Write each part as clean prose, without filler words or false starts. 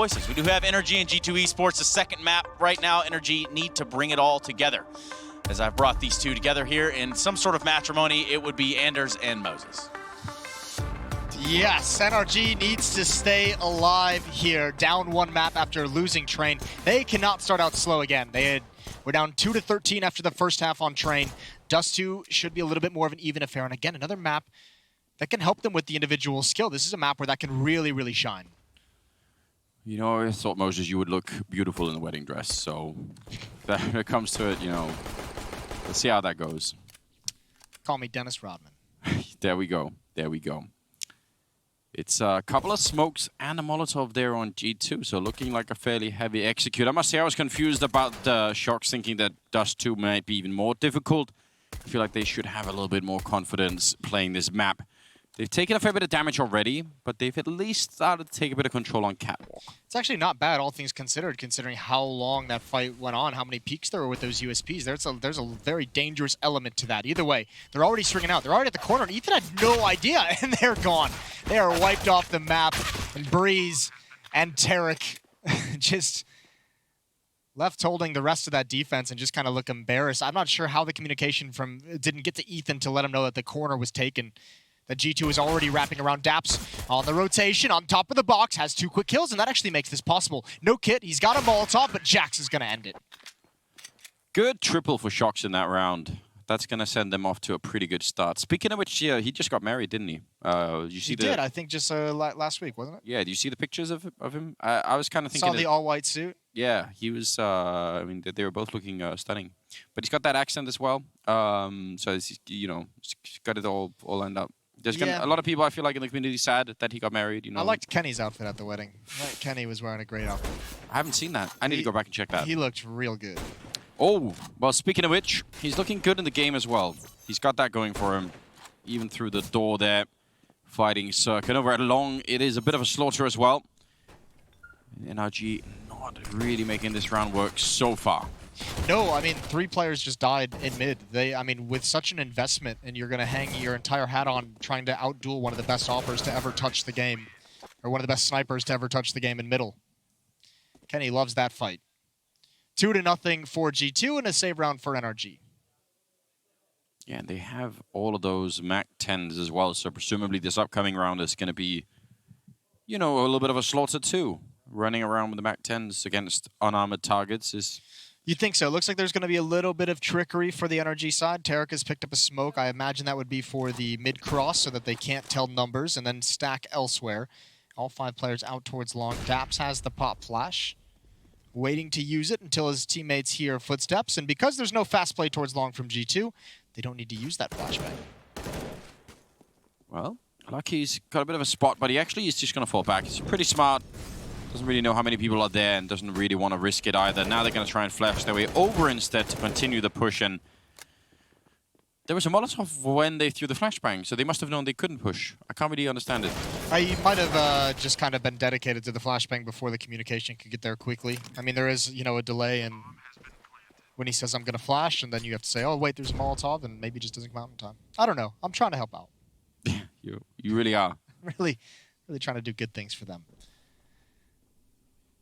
Voices. We do have NRG and G2 Esports, the second map right now. NRG need to bring it all together. As I've brought these two together here in some sort of matrimony, it would be Anders and Moses. Yes, NRG needs to stay alive here. Down one map after losing Train. They cannot start out slow again. We're down 2-13 after the first half on Train. Dust 2 should be a little bit more of an even affair. And again, another map that can help them with the individual skill. This is a map where that can really, really shine. You know, I thought, Moses, you would look beautiful in a wedding dress. So when it comes to it, you know, let's see how that goes. Call me Dennis Rodman. There we go. There we go. It's a couple of smokes and a Molotov there on G2, so looking like a fairly heavy execute. I must say I was confused about Shocks, thinking that Dust 2 might be even more difficult. I feel like they should have a little bit more confidence playing this map. They've taken a fair bit of damage already, but they've at least started to take a bit of control on Catwalk. It's actually not bad, all things considered, considering how long that fight went on, how many peaks there were with those USPs. There's a very dangerous element to that. Either way, they're already stringing out. They're already at the corner, and Ethan had no idea, and they're gone. They are wiped off the map, and Breeze and Tarek just left holding the rest of that defense and just kind of look embarrassed. I'm not sure how the communication didn't get to Ethan to let him know that the corner was taken. That G2 is already wrapping around Daps on the rotation, on top of the box, has 2 quick kills, and that actually makes this possible. No kit, he's got a Molotov, but Jax is going to end it. Good triple for Shocks in that round. That's going to send them off to a pretty good start. Speaking of which, yeah, he just got married, didn't he? He did, I think just last week, wasn't it? Yeah, do you see the pictures of him? I was kind of thinking... Saw the all-white suit? Yeah, he was, I mean, they were both looking stunning. But he's got that accent as well. So, you know, he's got it all lined up. There's a lot of people, I feel like, in the community sad that he got married. You know, I liked Kenny's outfit at the wedding. Kenny was wearing a great outfit. I haven't seen that. I need to go back and check that. He looked real good. Oh, well, speaking of which, he's looking good in the game as well. He's got that going for him, even through the door there, fighting Circuit. Over at Long, it is a bit of a slaughter as well. NRG not really making this round work so far. No, I mean, 3 players just died in mid. I mean, with such an investment, and you're going to hang your entire hat on trying to outduel one of the best offers to ever touch the game, or one of the best snipers to ever touch the game in middle. Kenny loves that fight. 2-0 for G2 and a save round for NRG. Yeah, and they have all of those MAC 10s as well, so presumably this upcoming round is going to be, you know, a little bit of a slaughter too. Running around with the MAC 10s against unarmored targets is... You think so? It looks like there's going to be a little bit of trickery for the NRG side. Tarek has picked up a smoke. I imagine that would be for the mid-cross so that they can't tell numbers and then stack elsewhere. All 5 players out towards Long. Daps has the pop flash, waiting to use it until his teammates hear footsteps. And because there's no fast play towards Long from G2, they don't need to use that flashbang. Well, Lucky's got a bit of a spot, but he actually is just going to fall back. He's pretty smart. Doesn't really know how many people are there and doesn't really want to risk it either. Now they're going to try and flash their way over instead to continue the push. And there was a Molotov when they threw the flashbang, so they must have known they couldn't push. I can't really understand it. He might have just kind of been dedicated to the flashbang before the communication could get there quickly. I mean, there is, you know, a delay in when he says, I'm going to flash, and then you have to say, oh, wait, there's a Molotov, and maybe it just doesn't come out in time. I don't know. I'm trying to help out. You really are. really trying to do good things for them.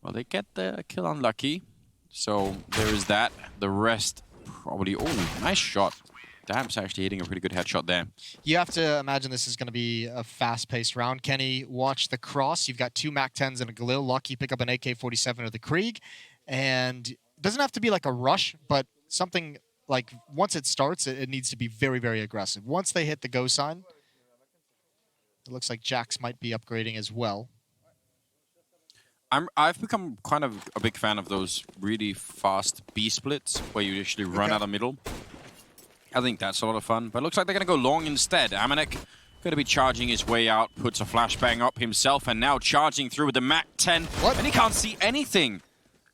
Well, they get the kill on Lucky, so there is that. The rest probably... Oh, nice shot. Dab's actually hitting a pretty good headshot there. You have to imagine this is going to be a fast-paced round. Kenny, watch the cross. You've got 2 MAC-10s and a Galil. Lucky pick up an AK-47 or the Krieg. And it doesn't have to be like a rush, but something like once it starts, it needs to be very, very aggressive. Once they hit the go sign, it looks like Jax might be upgrading as well. I've become kind of a big fan of those really fast B splits where you actually run out of middle. I think that's a lot of fun, but it looks like they're going to go long instead. Amanek going to be charging his way out, puts a flashbang up himself, and now charging through with the MAC-10. What? And he can't see anything.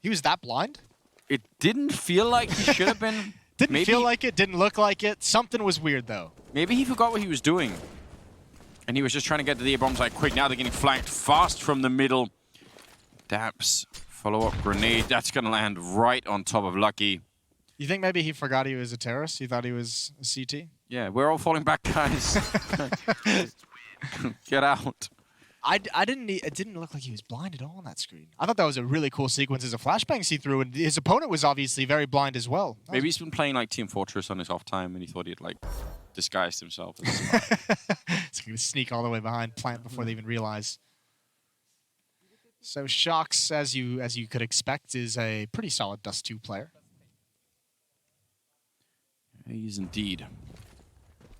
He was that blind? It didn't feel like he should have been. Didn't feel like it, didn't look like it. Something was weird, though. Maybe he forgot what he was doing. And he was just trying to get to the A-bombs like quick. Now they're getting flanked fast from the middle. Daps, follow-up grenade. That's going to land right on top of Lucky. You think maybe he forgot he was a terrorist? He thought he was a CT? Yeah, we're all falling back, guys. Get out. It didn't look like he was blind at all on that screen. I thought that was a really cool sequence as a flashbang see-through, and his opponent was obviously very blind as well. Maybe he's been playing like Team Fortress on his off time, and he thought he'd like disguised himself. He's going to sneak all the way behind plant before they even realize. So Shox, as you could expect, is a pretty solid Dust 2 player. He is indeed.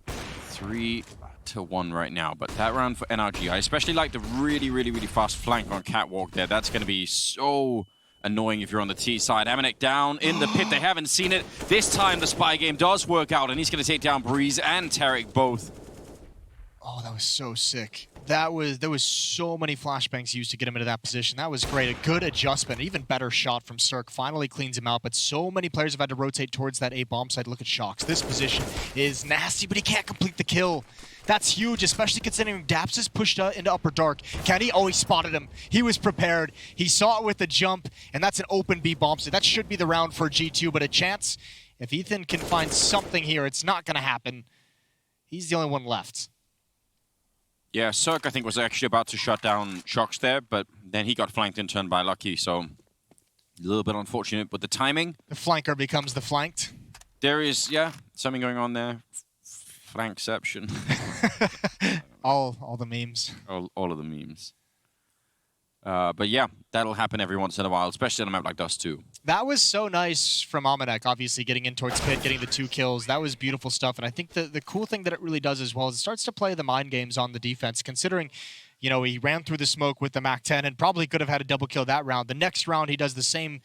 3-1 right now, but that round for NRG, I especially like the really, really, really fast flank on Catwalk there. That's going to be so annoying if you're on the T side. Amanek down in the pit. They haven't seen it. This time the spy game does work out, and he's going to take down Breeze and Tarek both. Oh, that was so sick. There was so many flashbangs used to get him into that position. That was great. A good adjustment. Even better shot from Cirque. Finally cleans him out, but so many players have had to rotate towards that A bomb side. Look at Shox. This position is nasty, but he can't complete the kill. That's huge, especially considering Daps is pushed into Upper Dark. Kenny always spotted him. He was prepared. He saw it with the jump, and that's an open B bomb side. That should be the round for G2, but a chance. If Ethan can find something here, it's not going to happen. He's the only one left. Yeah, Cirque, I think, was actually about to shut down Shox there, but then he got flanked in turn by Lucky, so a little bit unfortunate. But the timing... The flanker becomes the flanked. There is, yeah, something going on there. Flankception. all the memes. All of the memes. But yeah, that'll happen every once in a while, especially on a map like Dust 2. That was so nice from Amanek, obviously, getting in towards pit, getting the 2 kills. That was beautiful stuff. And I think the cool thing that it really does as well is it starts to play the mind games on the defense, considering, you know, he ran through the smoke with the MAC-10 and probably could have had a double kill that round. The next round, he does the same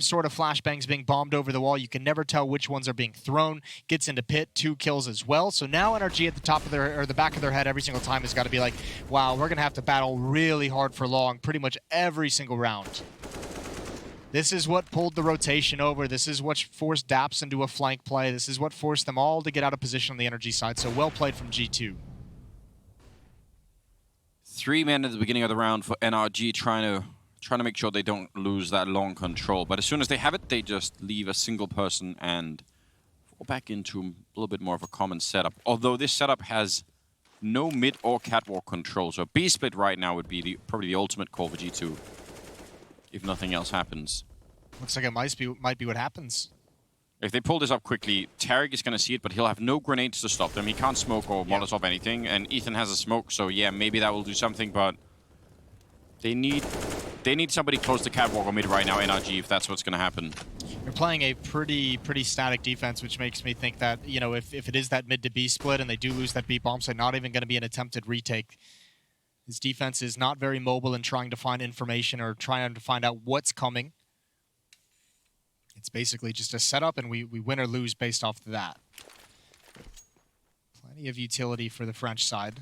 sort of flashbangs being bombed over the wall. You can never tell which ones are being thrown. Gets into pit, 2 kills as well. So now NRG at the top of their, or the back of their head every single time has got to be like, wow, we're going to have to battle really hard for long pretty much every single round. This is what pulled the rotation over. This is what forced Daps into a flank play. This is what forced them all to get out of position on the NRG side. So well played from G2. 3 men at the beginning of the round for NRG, trying to make sure they don't lose that long control. But as soon as they have it, they just leave a single person and fall back into a little bit more of a common setup. Although this setup has no mid or catwalk control, so B split right now would be probably the ultimate call for G2 if nothing else happens. Looks like it might be what happens. If they pull this up quickly, Tarek is going to see it, but he'll have no grenades to stop them. He can't smoke or Molotov anything, and Ethan has a smoke, so yeah, maybe that will do something, but they need somebody close to catwalk or mid right now, NRG, if that's what's going to happen. You're playing a pretty static defense, which makes me think that, you know, if it is that mid to B split and they do lose that B bomb site, not even going to be an attempted retake. His defense is not very mobile in trying to find information or trying to find out what's coming. It's basically just a setup, and we win or lose based off of that. Plenty of utility for the French side.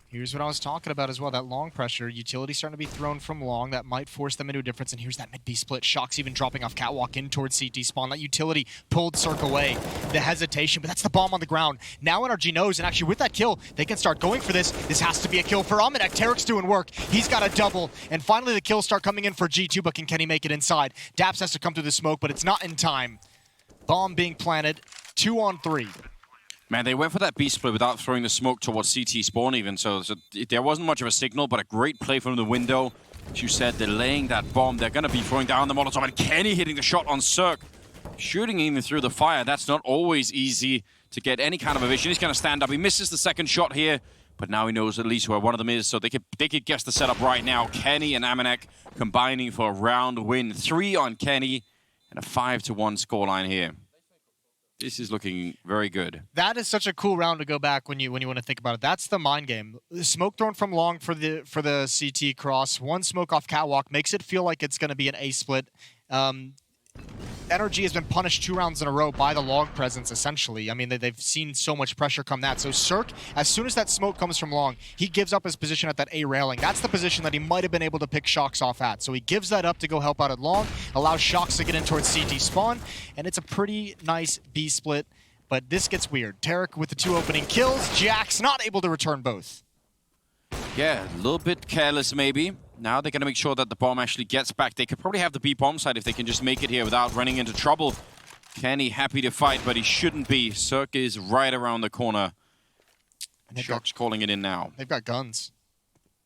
Here's what I was talking about as well, that long pressure. Utility starting to be thrown from long. That might force them into a difference. And here's that mid-B split. Shox even dropping off catwalk in towards CT spawn. That utility pulled Cirque away. The hesitation, but that's the bomb on the ground. Now NRG knows, and actually with that kill, they can start going for this. This has to be a kill for Amanek. Tarek's doing work. He's got a double. And finally the kills start coming in for G2, but can Kenny make it inside? Daps has to come through the smoke, but it's not in time. Bomb being planted. 2 on 3. Man, they went for that B split without throwing the smoke towards CT spawn even, so there wasn't much of a signal, but a great play from the window. As you said, they're laying that bomb. They're going to be throwing down the Molotov, and Kenny hitting the shot on Cirque. Shooting even through the fire, that's not always easy to get any kind of a vision. He's going to stand up. He misses the second shot here, but now he knows at least where one of them is, so they could guess the setup right now. Kenny and Amanek combining for a round win. 3 on Kenny, and a 5-1 scoreline here. This is looking very good. That is such a cool round to go back when you want to think about it. That's the mind game. The smoke thrown from long for the CT cross. 1 smoke off catwalk makes it feel like it's going to be an A split. NRG has been punished 2 rounds in a row by the long presence, essentially. I mean, they've seen so much pressure come that. So Cirque, as soon as that smoke comes from long, he gives up his position at that A railing. That's the position that he might have been able to pick Shox off at. So he gives that up to go help out at long, allows Shox to get in towards CT spawn, and it's a pretty nice B split. But this gets weird. Tarek with the 2 opening kills. Jack's not able to return both. Yeah, a little bit careless maybe. Now they're going to make sure that the bomb actually gets back. They could probably have the B bomb side if they can just make it here without running into trouble. Kenny happy to fight, but he shouldn't be. Cirque is right around the corner. Shock's calling it in now. They've got guns.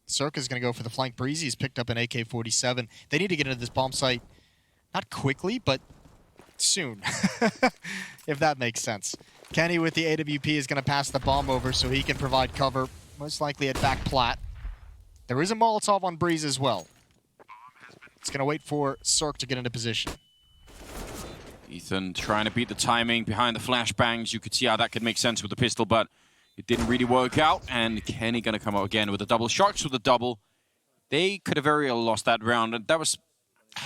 Circa's going to go for the flank. Breezy's picked up an AK-47. They need to get into this bomb site, not quickly, but soon, if that makes sense. Kenny with the AWP is going to pass the bomb over so he can provide cover, most likely at back plat. There is a Molotov on Breeze as well. It's going to wait for Cirque to get into position. Ethan trying to beat the timing behind the flashbangs. You could see how that could make sense with the pistol, but it didn't really work out. And Kenny going to come out again with a double. Sharks with a double. They could have very well lost that round. And that was...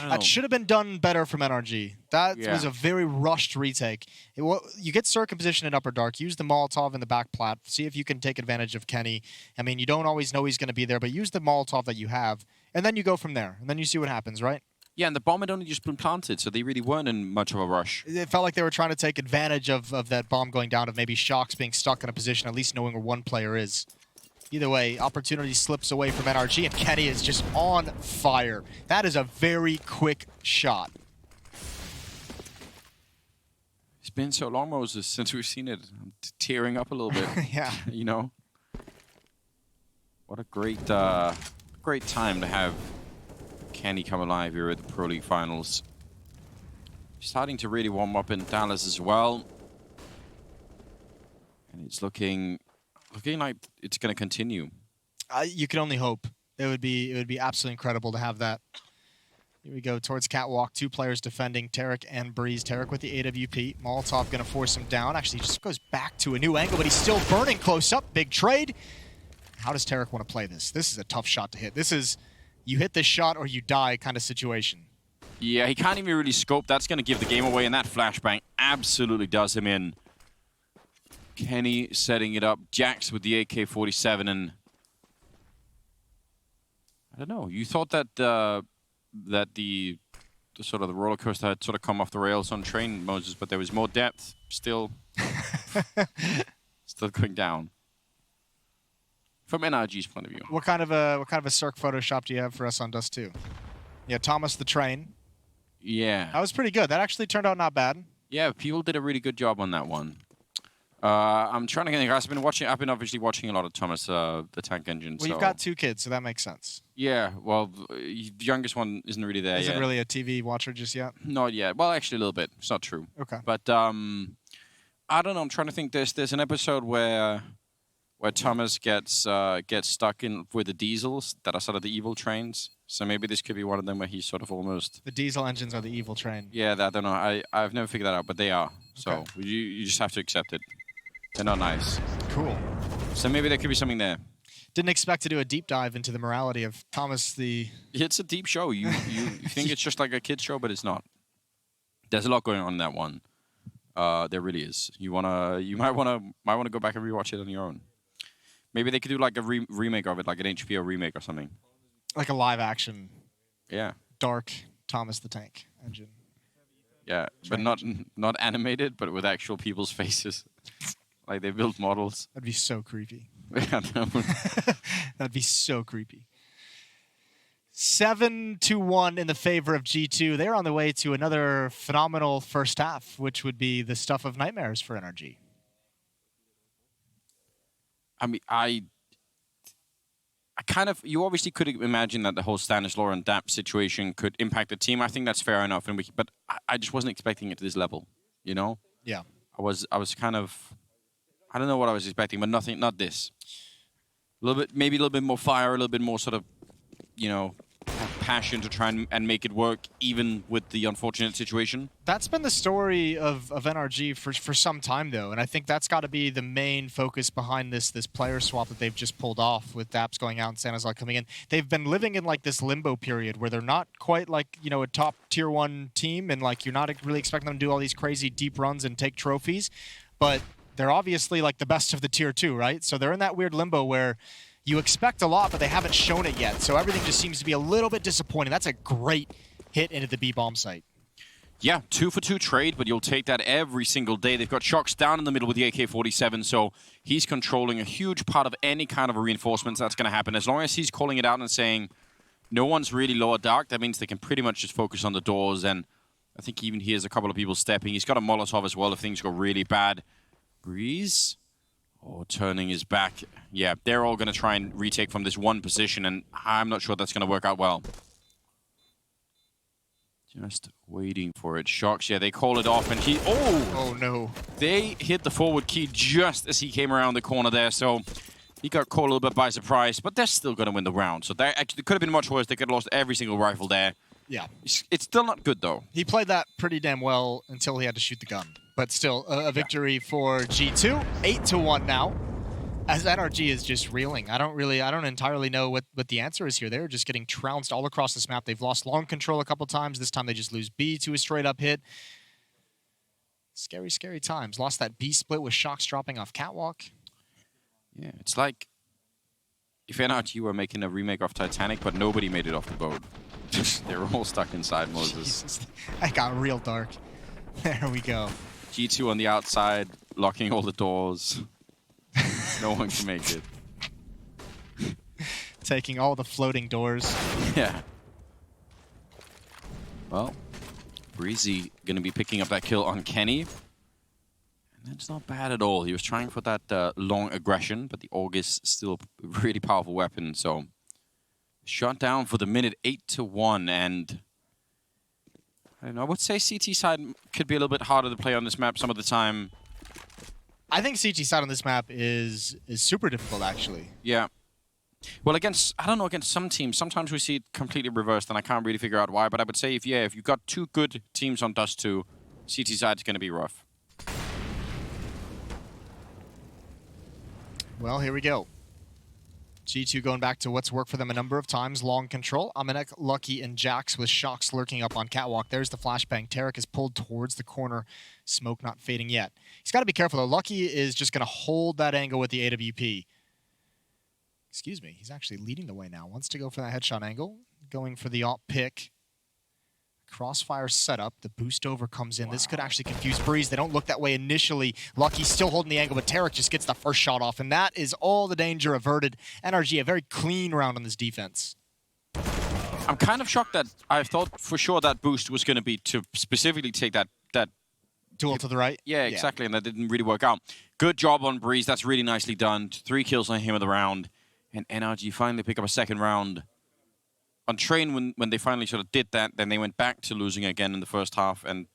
That should have been done better from NRG. That was a very rushed retake. You get Cirque in position in upper dark. Use the Molotov in the back plat. See if you can take advantage of Kenny. I mean, you don't always know he's going to be there, but use the Molotov that you have. And then you go from there. And then you see what happens, right? Yeah, and the bomb had only just been planted, so they really weren't in much of a rush. It felt like they were trying to take advantage of that bomb going down, of maybe Shocks being stuck in a position, at least knowing where one player is. Either way, opportunity slips away from NRG, and Kenny is just on fire. That is a very quick shot. It's been so long, Moses, since we've seen it. I'm tearing up a little bit. Yeah. You know? What a great great time to have Kenny come alive here at the Pro League Finals. Starting to really warm up in Dallas as well. And it's looking like it's going to continue. You can only hope. It would be absolutely incredible to have that. Here we go towards Catwalk. Two players defending, Tarek and Breeze. Tarek with the AWP. Molotov going to force him down. Actually, just goes back to a new angle, but he's still burning close up. Big trade. How does Tarek want to play this? This is a tough shot to hit. This is, you hit this shot or you die kind of situation. Yeah, he can't even really scope. That's going to give the game away, and that flashbang absolutely does him in. Kenny setting it up. Jax with the AK-47, and I don't know. You thought that that the sort of the roller coaster had sort of come off the rails on train, Moses, but there was more depth. Still going down. From NRG's point of view. What kind of a Cirque Photoshop do you have for us on Dust 2? Yeah, Thomas the Train. Yeah. That was pretty good. That actually turned out not bad. Yeah, people did a really good job on that one. I'm trying to think. I've been obviously watching a lot of Thomas the Tank Engine. Well, you've got two kids, so that makes sense. Yeah, well, the youngest one isn't really there yet. Isn't really a TV watcher just yet? Not yet. Well, actually, a little bit. It's not true. Okay. But I don't know. I'm trying to think. There's an episode where Thomas gets stuck in with the diesels that are sort of the evil trains. So maybe this could be one of them where he's sort of almost... The diesel engines are the evil train. Yeah, I don't know. I've never figured that out, but they are. So Okay. you just have to accept it. They're not nice. Cool. So maybe there could be something there. Didn't expect to do a deep dive into the morality of Thomas the... It's a deep show. You think it's just like a kid's show, but it's not. There's a lot going on in that one. There really is. You might wanna go back and rewatch it on your own. Maybe they could do like a remake of it, like an HBO remake or something. Like a live action, Yeah. dark Thomas the Tank Engine. Yeah, but not animated, but with actual people's faces. Like they built models. That'd be so creepy. Yeah, no. That'd be so creepy. 7-1 in the favor of G2. They're on the way to another phenomenal first half, which would be the stuff of nightmares for NRG. I mean, I kind of, you obviously could imagine that the whole Stanislaw and DAP situation could impact the team. I think that's fair enough, but I just wasn't expecting it to this level, you know? Yeah. I was kind of, I don't know what I was expecting, but not this. Maybe a little bit more fire, a little bit more sort of, you know, passion to try and make it work, even with the unfortunate situation. That's been the story of NRG for some time, though, and I think that's got to be the main focus behind this player swap that they've just pulled off with Daps going out and Stanislaw coming in. They've been living in like this limbo period where they're not quite like, you know, a top tier 1 team, and like you're not really expecting them to do all these crazy deep runs and take trophies, but they're obviously like the best of the tier 2, right? So they're in that weird limbo where you expect a lot, but they haven't shown it yet. So everything just seems to be a little bit disappointing. That's a great hit into the B-bomb site. Yeah, 2-for-2 trade, but you'll take that every single day. They've got Shocks down in the middle with the AK-47, so he's controlling a huge part of any kind of a reinforcements that's going to happen. As long as he's calling it out and saying no one's really lower dark, that means they can pretty much just focus on the doors, and I think he even hears a couple of people stepping. He's got a Molotov as well if things go really bad. Breeze Oh, turning his back. Yeah, they're all going to try and retake from this one position, and I'm not sure that's going to work out well. Just waiting for it. Shocks, yeah, they call it off, and he... Oh! Oh, no. They hit the forward key just as he came around the corner there, so he got caught a little bit by surprise, but they're still going to win the round. So that actually could have been much worse. They could have lost every single rifle there. Yeah. It's still not good, though. He played that pretty damn well until he had to shoot the gun. But still, a victory for G2. 8-1 now. As NRG is just reeling. I don't entirely know what the answer is here. They're just getting trounced all across this map. They've lost long control a couple times. This time they just lose B to a straight-up hit. Scary, scary times. Lost that B split with Shocks dropping off Catwalk. Yeah, it's like if NRG were making a remake of Titanic, but nobody made it off the boat. They were all stuck inside Moses. Jesus, that got real dark. There we go. G2 on the outside, locking all the doors. No one can make it. Taking all the floating doors. Yeah. Well, Breezy going to be picking up that kill on Kenny. And that's not bad at all. He was trying for that long aggression, but the AUG is still a really powerful weapon, so... Shot down for the minute, 8-1, and... I don't know, I would say CT side could be a little bit harder to play on this map some of the time. I think CT side on this map is super difficult, actually. Yeah. Well, against, I don't know, against some teams, sometimes we see it completely reversed, and I can't really figure out why, but I would say if you've got two good teams on Dust 2, CT side's going to be rough. Well, here we go. G2 going back to what's worked for them a number of times. Long control. Amanek, Lucky, and Jax with Shocks lurking up on Catwalk. There's the flashbang. Tarek is pulled towards the corner. Smoke not fading yet. He's got to be careful, though. Lucky is just going to hold that angle with the AWP. Excuse me. He's actually leading the way now. Wants to go for that headshot angle. Going for the op pick. Crossfire setup. The boost over comes in. Wow. This could actually confuse Breeze. They don't look that way initially. Lucky's still holding the angle, but Tarek just gets the first shot off, and that is all the danger averted. NRG, a very clean round on this defense. I'm kind of shocked that I thought for sure that boost was going to be to specifically take that duel to the right? Yeah, exactly, and that didn't really work out. Good job on Breeze. That's really nicely done. 3 kills on him of the round, and NRG finally pick up a second round. On Train, when they finally sort of did that, then they went back to losing again in the first half, and,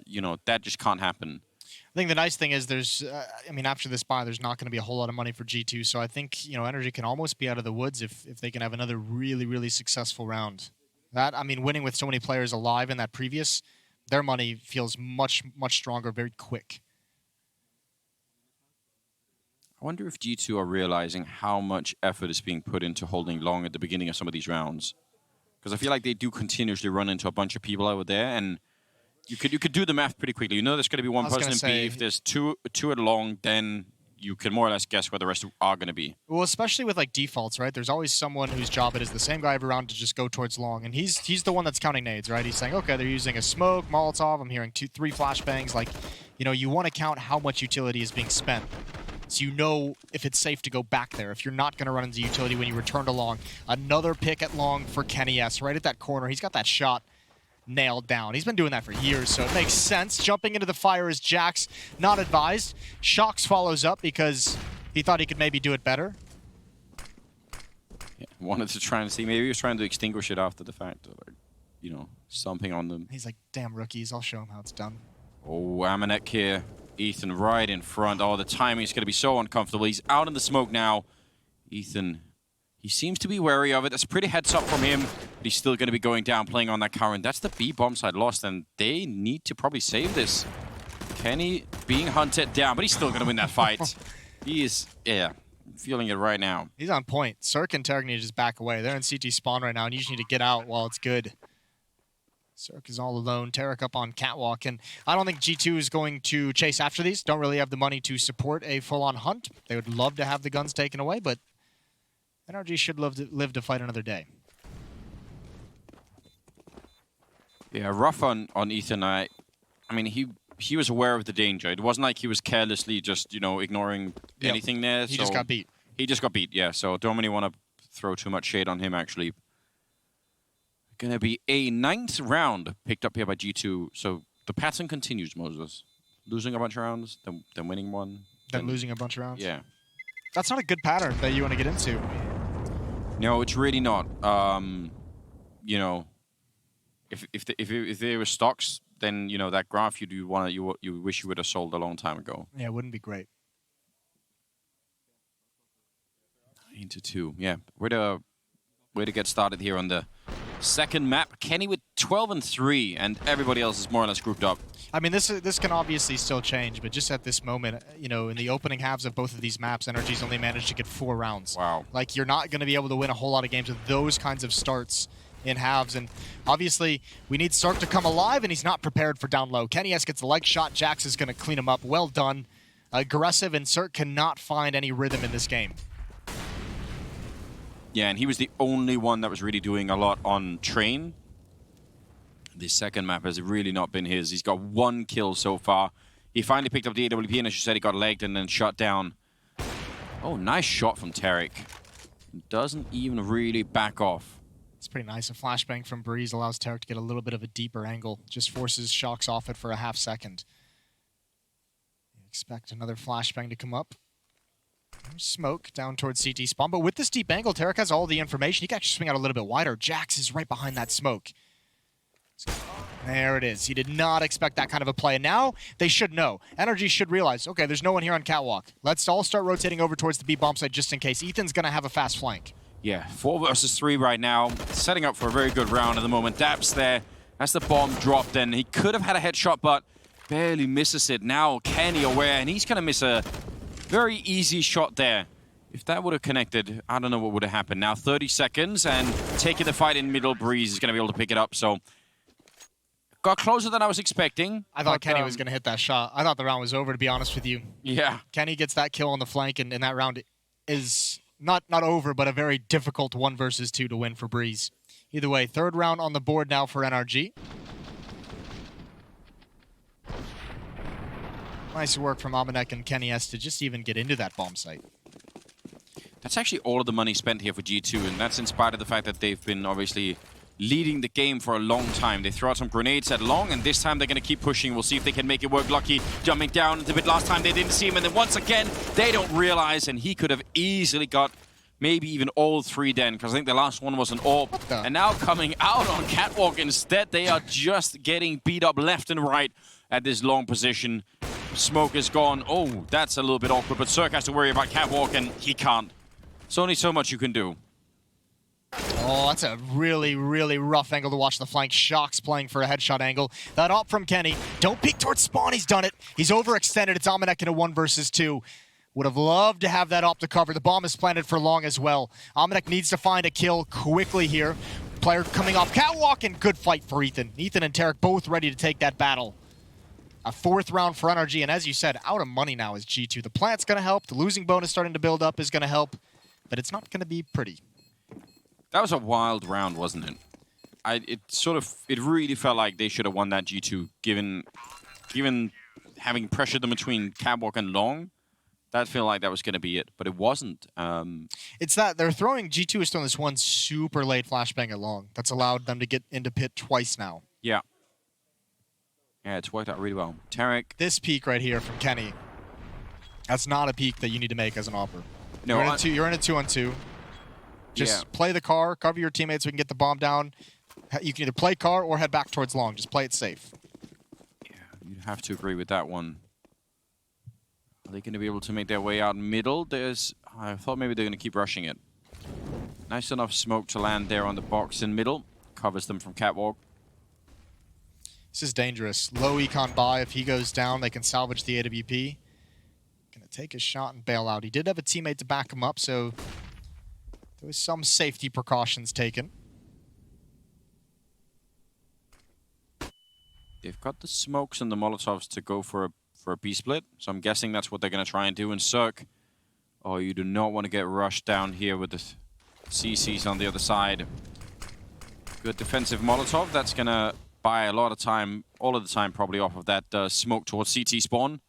you know, that just can't happen. I think the nice thing is there's, I mean, after this buy, there's not going to be a whole lot of money for G2, so I think, you know, NRG can almost be out of the woods if they can have another really, really successful round. That, I mean, winning with so many players alive in that previous, their money feels much, much stronger very quick. I wonder if G2 are realizing how much effort is being put into holding long at the beginning of some of these rounds. Because I feel like they do continuously run into a bunch of people over there, and you could do the math pretty quickly. You know there's going to be one person in B. If there's two at long, then you can more or less guess where the rest are going to be. Well, especially with like defaults, right? There's always someone whose job it is the same guy every round to just go towards long, and he's the one that's counting nades, right? He's saying, okay, they're using a smoke, Molotov. I'm hearing 2-3 flashbangs. Like, you know, you want to count how much utility is being spent. So you know if it's safe to go back there, if you're not going to run into utility when you return to long. Another pick at long for Kenny S. Right at that corner. He's got that shot nailed down. He's been doing that for years, so it makes sense. Jumping into the fire is Jax. Not advised. Shocks follows up because he thought he could maybe do it better. Yeah, wanted to try and see. Maybe he was trying to extinguish it after the fact. Or, like, you know, stomping on them. He's like, damn rookies, I'll show him how it's done. Oh, Amanek here. Ethan right in front. Oh, the timing is going to be so uncomfortable. He's out in the smoke now. Ethan, he seems to be wary of it. That's a pretty heads up from him. But he's still going to be going down, playing on that current. That's the B bomb side lost, and they need to probably save this. Kenny being hunted down, but he's still going to win that fight. He is, yeah, feeling it right now. He's on point. Cirque and Tarek need to just back away. They're in CT spawn right now, and you just need to get out while it's good. Cirque is all alone. Tarek up on Catwalk, and I don't think G2 is going to chase after these. Don't really have the money to support a full-on hunt. They would love to have the guns taken away, but NRG should live to fight another day. Yeah, rough on Ethan. I mean, he was aware of the danger. It wasn't like he was carelessly just, you know, ignoring anything there. He just got beat. He just got beat, yeah. So don't really want to throw too much shade on him, actually. Gonna be a 9th round picked up here by G2. So the pattern continues, Moses. Losing a bunch of rounds, then winning one. Then losing a bunch of rounds. Yeah. That's not a good pattern that you want to get into. No, it's really not. You know, if there were stocks, then you know that graph you wish you would have sold a long time ago. Yeah, it wouldn't be great. 9-2. Yeah, way to get started here on the second map. Kenny with 12-3, and everybody else is more or less grouped up. I mean, this can obviously still change, but just at this moment, you know, in the opening halves of both of these maps, NRG's only managed to get 4 rounds. Wow. Like, you're not going to be able to win a whole lot of games with those kinds of starts in halves, and obviously, we need Sark to come alive, and he's not prepared for down low. Kenny S gets a leg shot, Jax is going to clean him up. Well done. Aggressive, and Sark cannot find any rhythm in this game. Yeah, and he was the only one that was really doing a lot on train. The second map has really not been his. He's got 1 kill so far. He finally picked up the AWP, and as you said, he got legged and then shot down. Oh, nice shot from Tarek. Doesn't even really back off. It's pretty nice. A flashbang from Breeze allows Tarek to get a little bit of a deeper angle. Just forces Shocks off it for a half second. Expect another flashbang to come up. There's smoke down towards CT spawn, but with this deep angle, Tarek has all the information. He can actually swing out a little bit wider. Jax is right behind that smoke. There it is. He did not expect that kind of a play. And now they should know. NRG should realize, okay, there's no one here on Catwalk. Let's all start rotating over towards the B bomb site just in case. Ethan's going to have a fast flank. Yeah, 4 versus 3 right now. Setting up for a very good round at the moment. Daps there. As the bomb dropped in. He could have had a headshot, but barely misses it. Now Kenny aware, and he's going to miss a very easy shot there. If that would have connected, I don't know what would have happened. Now 30 seconds, and taking the fight in middle, Breeze is going to be able to pick it up. So got closer than I was expecting. I thought Kenny was going to hit that shot. I thought the round was over, to be honest with you. Yeah. Kenny gets that kill on the flank, and that round is not over, but a very difficult 1 versus 2 to win for Breeze. Either way, 3rd round on the board now for NRG. Nice work from Amanek and Kenny S to just even get into that bomb site. That's actually all of the money spent here for G2, and that's in spite of the fact that they've been obviously leading the game for a long time. They throw out some grenades at long, and this time they're going to keep pushing. We'll see if they can make it work. Lucky jumping down into it. Last time they didn't see him, and then once again, they don't realize, and he could have easily got maybe even all 3 then, because I think the last one was an AWP. And now coming out on Catwalk instead, they are just getting beat up left and right at this long position. Smoke is gone. Oh, that's a little bit awkward, but Cirque has to worry about Catwalk, and he can't. There's only so much you can do. Oh, that's a really, really rough angle to watch the flank. Shocks playing for a headshot angle. That op from Kenny. Don't peek towards spawn. He's done it. He's overextended. It's Amanek in a 1 versus 2. Would have loved to have that op to cover. The bomb is planted for long as well. Amanek needs to find a kill quickly here. Player coming off Catwalk, and good fight for Ethan. Ethan and Tarek both ready to take that battle. A 4th round for NRG, and as you said, out of money now is G2. The plant's going to help. The losing bonus starting to build up is going to help, but it's not going to be pretty. That was a wild round, wasn't it? It really felt like they should have won that G2, given having pressured them between Catwalk and Long. That felt like that was going to be it, but it wasn't. It's that they're throwing, G2 is throwing this one super late flashbang at Long. That's allowed them to get into pit twice now. Yeah. Yeah, it's worked out really well. Tarek. This peak right here from Kenny, that's not a peak that you need to make as an opper. No, you're in a 2-on-2. Just play the car, cover your teammates so we can get the bomb down. You can either play car or head back towards Long. Just play it safe. Yeah, you'd have to agree with that one. Are they going to be able to make their way out middle? I thought maybe they're going to keep rushing it. Nice enough smoke to land there on the box in middle. Covers them from Catwalk. This is dangerous. Low econ buy. If he goes down, they can salvage the AWP. Gonna take a shot and bail out. He did have a teammate to back him up, so there was some safety precautions taken. They've got the smokes and the Molotovs to go for a B-split, so I'm guessing that's what they're going to try and do. And Cirque, oh, you do not want to get rushed down here with the CCs on the other side. Good defensive Molotov. That's going to buy a lot of time, all of the time probably, off of that smoke towards CT spawn.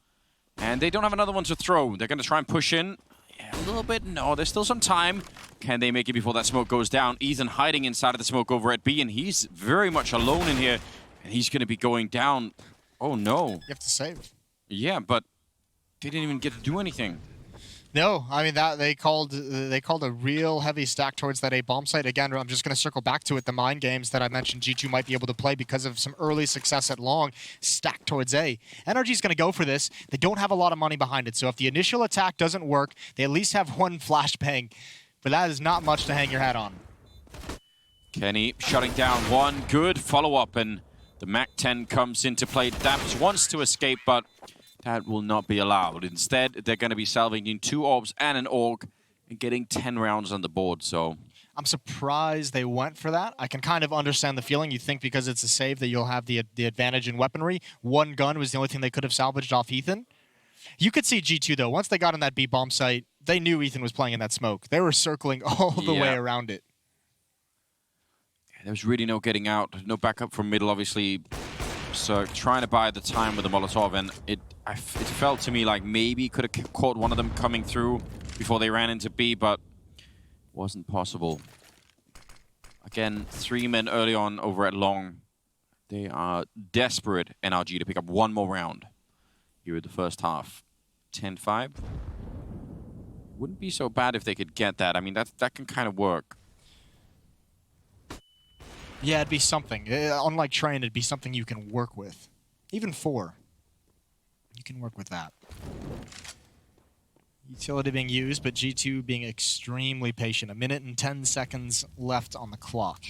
And they don't have another one to throw. They're going to try and push in. Yeah, a little bit. No, there's still some time. Can they make it before that smoke goes down? Ethan hiding inside of the smoke over at B, and he's very much alone in here. And he's going to be going down. Oh, no. You have to save. Yeah, but They didn't even get to do anything. No, I mean that they called a real heavy stack towards that A bomb site. Again, I'm just going to circle back to it. The mind games that I mentioned G2 might be able to play because of some early success at long, stack towards A. NRG's going to go for this. They don't have a lot of money behind it, so if the initial attack doesn't work, they at least have one flashbang, but that is not much to hang your hat on. Kenny shutting down one good follow-up, and the MAC-10 comes into play. Daps wants to escape, but that will not be allowed. Instead, they're going to be salvaging 2 orbs and an org and getting 10 rounds on the board, so... I'm surprised they went for that. I can kind of understand the feeling. You think because it's a save that you'll have the advantage in weaponry. One gun was the only thing they could have salvaged off Ethan. You could see G2, though. Once they got on that B bomb site, they knew Ethan was playing in that smoke. They were circling all the way around it. There was really no getting out. No backup from middle, obviously. So trying to buy the time with the Molotov, and it felt to me like maybe could have caught one of them coming through before they ran into B, but wasn't possible. Again, 3 men early on over at long. They are desperate, NRG, to pick up one more round here at the first half. 10-5. Wouldn't be so bad if they could get that. I mean, that can kind of work. Yeah, it'd be something. Unlike Train, it'd be something you can work with. Even 4. You can work with that. Utility being used, but G2 being extremely patient. 1 minute and 10 seconds left on the clock.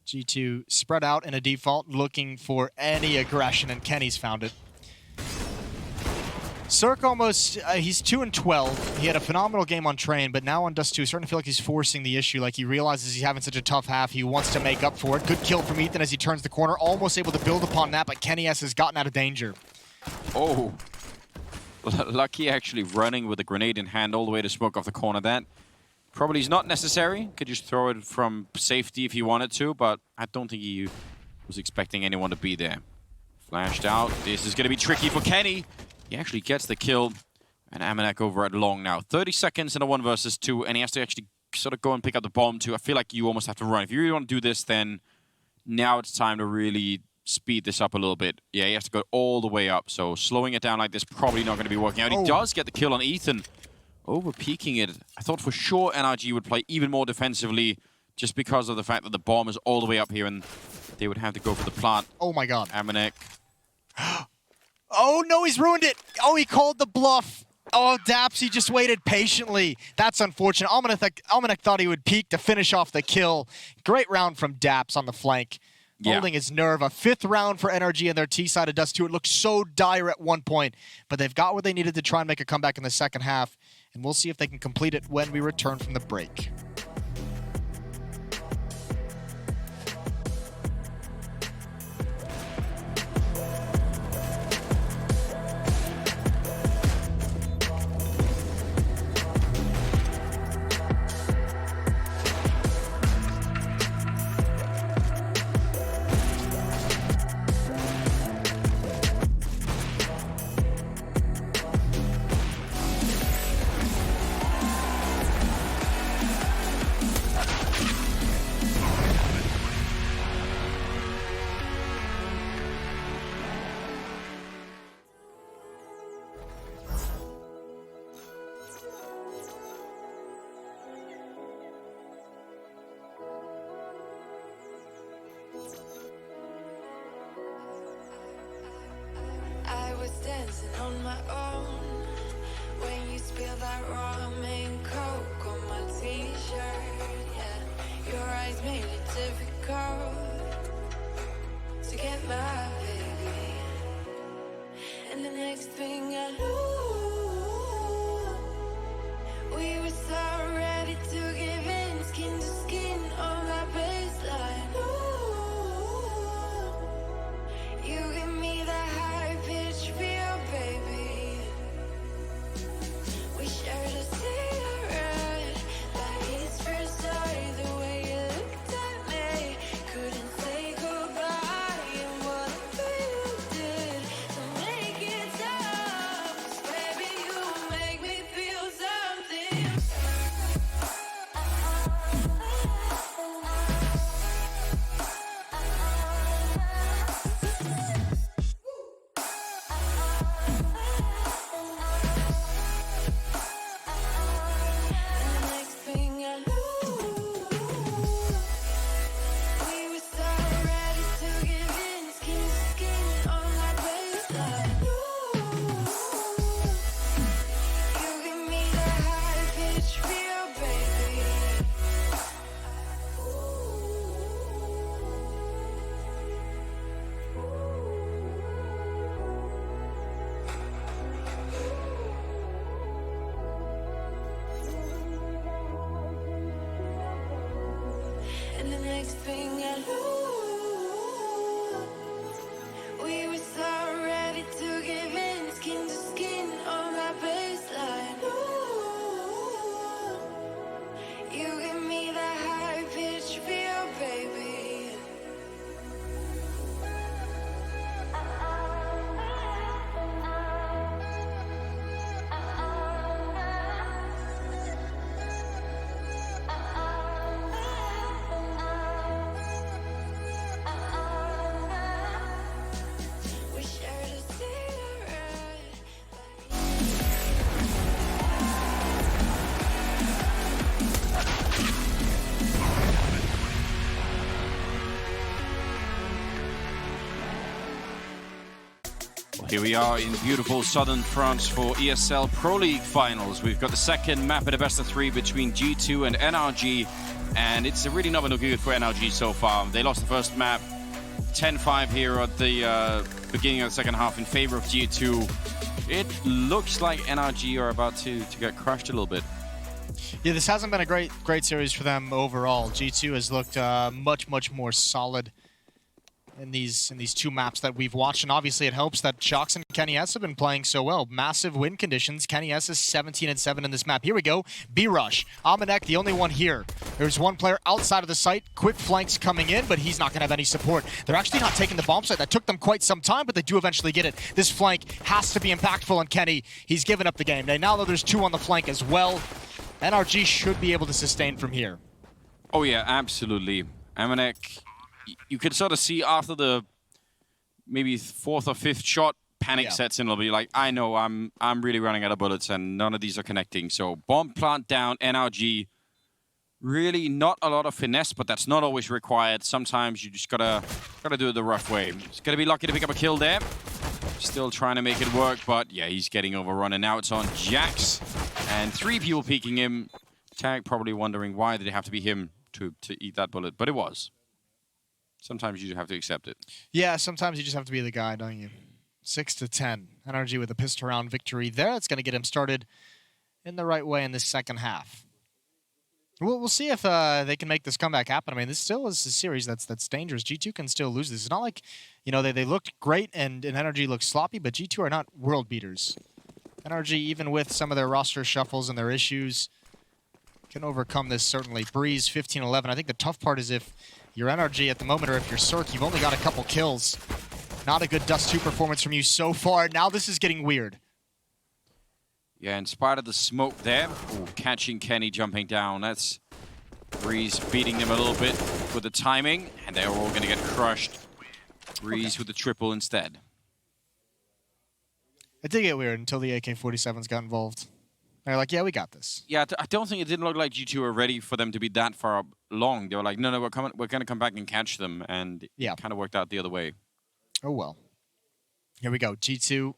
G2 spread out in a default, looking for any aggression, and Kenny's found it. Cirque almost, he's 2-12. He had a phenomenal game on Train, but now on Dust 2, he's starting to feel like he's forcing the issue. Like he realizes he's having such a tough half. He wants to make up for it. Good kill from Ethan as he turns the corner. Almost able to build upon that, but Kenny S has gotten out of danger. Oh. Lucky actually running with a grenade in hand all the way to smoke off the corner. That probably is not necessary. Could just throw it from safety if he wanted to, but I don't think he was expecting anyone to be there. Flashed out. This is going to be tricky for Kenny. He actually gets the kill, and Amanek over at long now. 30 seconds in a 1 versus 2, and he has to actually sort of go and pick up the bomb too. I feel like you almost have to run. If you really want to do this, then now it's time to really speed this up a little bit. Yeah, he has to go all the way up, so slowing it down like this probably not going to be working out. He does get the kill on Ethan, over-peaking it. I thought for sure NRG would play even more defensively just because of the fact that the bomb is all the way up here, and they would have to go for the plant. Oh my god. Amanek. Oh no, he's ruined it! Oh, he called the bluff! Oh, Daps, he just waited patiently. That's unfortunate. Almanac thought he would peek to finish off the kill. Great round from Daps on the flank. Holding his nerve. A 5th round for NRG and their T side of Dust 2. It looked so dire at one point, but they've got what they needed to try and make a comeback in the second half, and we'll see if they can complete it when we return from the break. Dancing on my own when you spill that ramen coke on my t-shirt. Yeah, your eyes made it difficult to get my baby. And the next thing I knew, we were so ready to give in, skin to skin on that baseline. Ooh, you give me that high pitch feel, baby. We shared a cigarette, that is first sight. The way you looked at me, couldn't next thing I lose. We were so ready to give in, skin to skin on my baseline. Ooh, you give me that high pitch feel, baby. We shared a cigarette. Here we are in beautiful southern France for ESL Pro League finals. We've got the second map at a best of 3 between G2 and NRG, and it's really not been looking good for NRG so far. They lost the first map 10-5 here at the beginning of the second half in favor of G2. It looks like NRG are about to get crushed a little bit. Yeah, this hasn't been a great series for them overall. G2 has looked much more solid in these two maps that we've watched, and obviously it helps that Shox and Kenny S have been playing so well. Massive win conditions. Kenny S is 17-7 in this map. Here we go. B-Rush. Amanek, the only one here. There's one player outside of the site. Quick flanks coming in, but he's not going to have any support. They're actually not taking the bomb site. That took them quite some time, but they do eventually get it. This flank has to be impactful on Kenny. He's given up the game. Now that there's 2 on the flank as well, NRG should be able to sustain from here. Oh yeah, absolutely. Amanek, you could sort of see after the maybe 4th or 5th shot, panic sets in. It'll be like, I know I'm really running out of bullets and none of these are connecting. So bomb plant down, NRG. Really not a lot of finesse, but that's not always required. Sometimes you just gotta do it the rough way. He's gonna be lucky to pick up a kill there. Still trying to make it work, but yeah, he's getting overrun. And now it's on Jax. And 3 people peeking him. Tag probably wondering why did it have to be him to eat that bullet, but it was. Sometimes you have to accept it. Yeah, sometimes you just have to be the guy, don't you? 6-10. NRG with a pistol round victory there. That's going to get him started in the right way in this second half. We'll see if they can make this comeback happen. I mean, this still is a series that's dangerous. G2 can still lose this. It's not like, you know, they looked great and NRG looked sloppy, but G2 are not world beaters. NRG, even with some of their roster shuffles and their issues, can overcome this certainly. Breeze, 15-11. I think the tough part is if you're NRG at the moment, or if you're Cirque, you've only got a couple kills. Not a good Dust 2 performance from you so far. Now this is getting weird. Yeah, in spite of the smoke there, catching Kenny jumping down. That's Breeze beating them a little bit with the timing, and they're all going to get crushed. Breeze with the triple instead. It did get weird until the AK-47s got involved. They're like, yeah, we got this. Yeah, I don't think it didn't look like G2 were ready for them to be that far along. They were like, no, we're going to come back and catch them, and it kind of worked out the other way. Oh, well. Here we go. G2,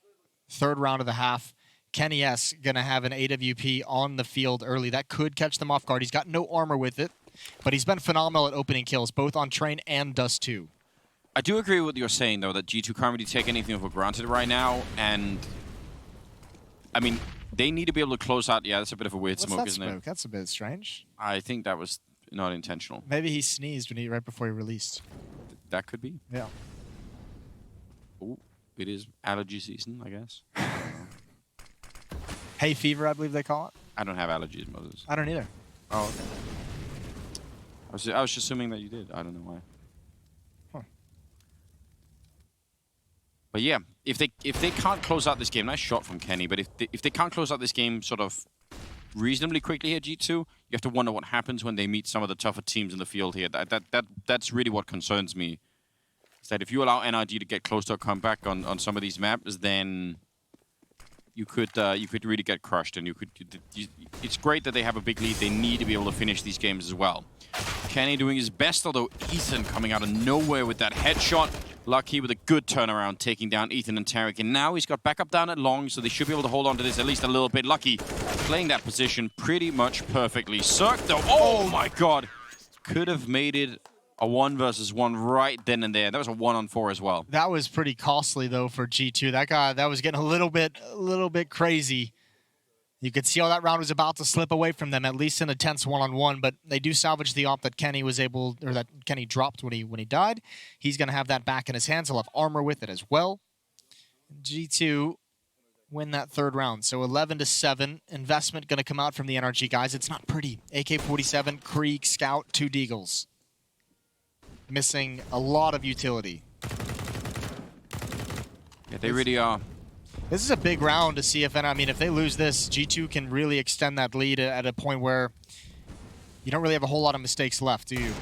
3rd round of the half. Kenny S going to have an AWP on the field early. That could catch them off guard. He's got no armor with it, but he's been phenomenal at opening kills, both on Train and Dust 2. I do agree with what you're saying, though, that G2 can't really take anything for granted right now, and I mean, they need to be able to close out. Yeah, that's a bit of a weird smoke, isn't it? That's a bit strange. I think that was not intentional. Maybe he sneezed right before he released. That could be. Yeah. Oh, it is allergy season, I guess. Hay fever, I believe they call it. I don't have allergies, Moses. I don't either. Oh, okay. I was just assuming that you did. I don't know why. Huh. But yeah, if they can't close out this game, nice shot from Kenny. But if they can't close out this game sort of reasonably quickly here, G2, you have to wonder what happens when they meet some of the tougher teams in the field here. That's really what concerns me. Is that if you allow NRG to get close to a comeback on some of these maps, then you could really get crushed, and it's great that they have a big lead. They need to be able to finish these games as well. Kenny doing his best, although Ethan coming out of nowhere with that headshot. Lucky with a good turnaround, taking down Ethan and Tarek. And now he's got backup down at long, so they should be able to hold on to this at least a little bit. Lucky playing that position pretty much perfectly. Cirque, though, oh my god! Could have made it a 1-versus-1 right then and there. That was a 1-on-4 as well. That was pretty costly, though, for G2. That was getting a little bit crazy. You could see how that round was about to slip away from them, at least in a tense one-on-one, but they do salvage the op that Kenny was able, or that Kenny dropped when he died. He's going to have that back in his hands. He'll have armor with it as well. G2 win that third round. So 11-7. Investment going to come out from the NRG guys. It's not pretty. AK-47, Krieg, Scout, 2 Deagles. Missing a lot of utility. Yeah, they really are. This is a big round to see if, and I mean, if they lose this, G2 can really extend that lead at a point where you don't really have a whole lot of mistakes left, do you?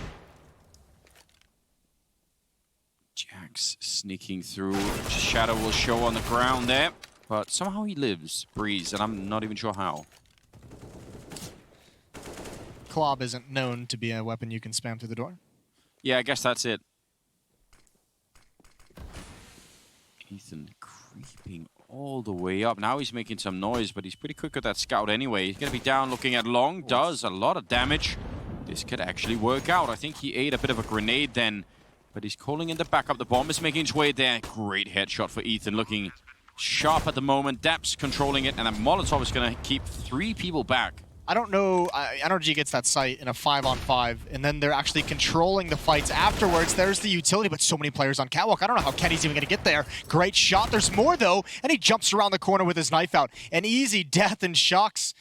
Jax sneaking through. Shadow will show on the ground there, but somehow he lives, Breeze, and I'm not even sure how. Klob isn't known to be a weapon you can spam through the door. Yeah, I guess that's it. Ethan creeping all the way up. Now he's making some noise, but he's pretty quick with that scout anyway. He's going to be down looking at long. Does a lot of damage. This could actually work out. I think he ate a bit of a grenade then, but he's calling in the backup. The bomb is making its way there. Great headshot for Ethan, looking sharp at the moment. Daps controlling it, and a Molotov is going to keep 3 people back. I don't know, NRG gets that site in a 5-on-5, and then they're actually controlling the fights afterwards. There's the utility, but so many players on Catwalk. I don't know how Kenny's even going to get there. Great shot. There's more, though, and he jumps around the corner with his knife out. An easy death, and Shox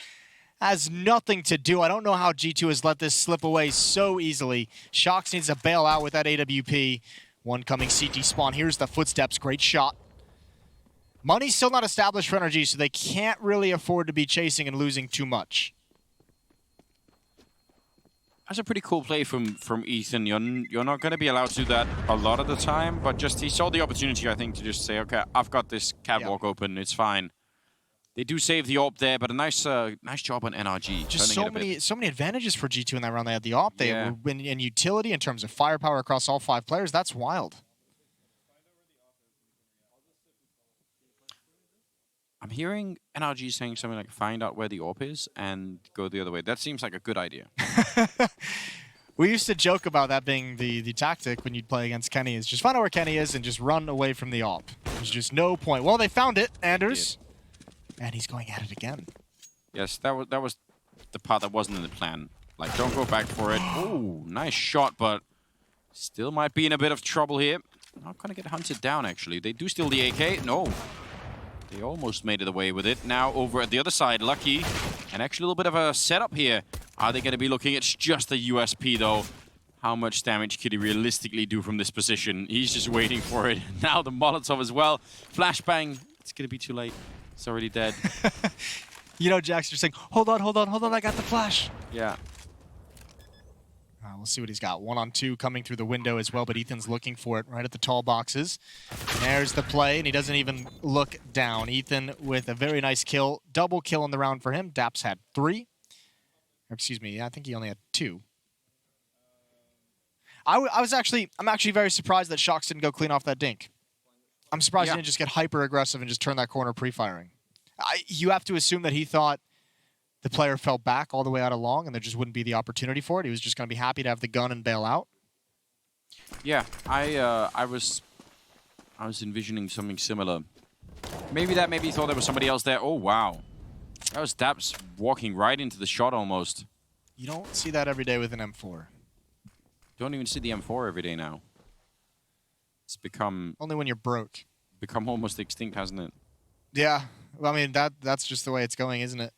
has nothing to do. I don't know how G2 has let this slip away so easily. Shox needs to bail out with that AWP. One coming CT spawn. Here's the footsteps. Great shot. Money's still not established for NRG, so they can't really afford to be chasing and losing too much. That's a pretty cool play from Ethan. You're not going to be allowed to do that a lot of the time, but just he saw the opportunity, I think, to just say, okay, I've got this catwalk open, it's fine. They do save the AWP there, but a nice job on NRG. Just so many advantages for G2 in that round. They had the AWP, they were in utility in terms of firepower across all 5 players. That's wild. I'm hearing NRG saying something like, find out where the AWP is and go the other way. That seems like a good idea. We used to joke about that being the tactic when you'd play against Kenny, is just find out where Kenny is and just run away from the AWP. There's just no point. Well, they found it, Anders. And he's going at it again. Yes, that was the part that wasn't in the plan. Like, don't go back for it. Ooh, nice shot, but still might be in a bit of trouble here. Not going to get hunted down, actually. They do steal the AK. No. They almost made it away with it. Now over at the other side, Lucky. And actually a little bit of a setup here. Are they going to be looking? It's just a USP, though. How much damage could he realistically do from this position? He's just waiting for it. Now the Molotov as well. Flashbang. It's going to be too late. It's already dead. You know, Jax, you're saying, hold on, I got the flash. Yeah. We'll see what he's got. 1-on-2 coming through the window as well, but Ethan's looking for it right at the tall boxes. And there's the play, and he doesn't even look down. Ethan with a very nice kill. Double kill in the round for him. Daps had 3. Or, excuse me, I think he only had 2. I'm actually very surprised that Shox didn't go clean off that dink. I'm surprised he didn't just get hyper-aggressive and just turn that corner pre-firing. You have to assume that he thought the player fell back all the way out of long and there just wouldn't be the opportunity for it. He was just going to be happy to have the gun and bail out. Yeah, I was envisioning something similar. Maybe he thought there was somebody else there. Oh, wow. That was Daps walking right into the shot almost. You don't see that every day with an M4. Don't even see the M4 every day now. It's become... Only when you're broke. Become almost extinct, hasn't it? Yeah. Well, I mean, that's just the way it's going, isn't it?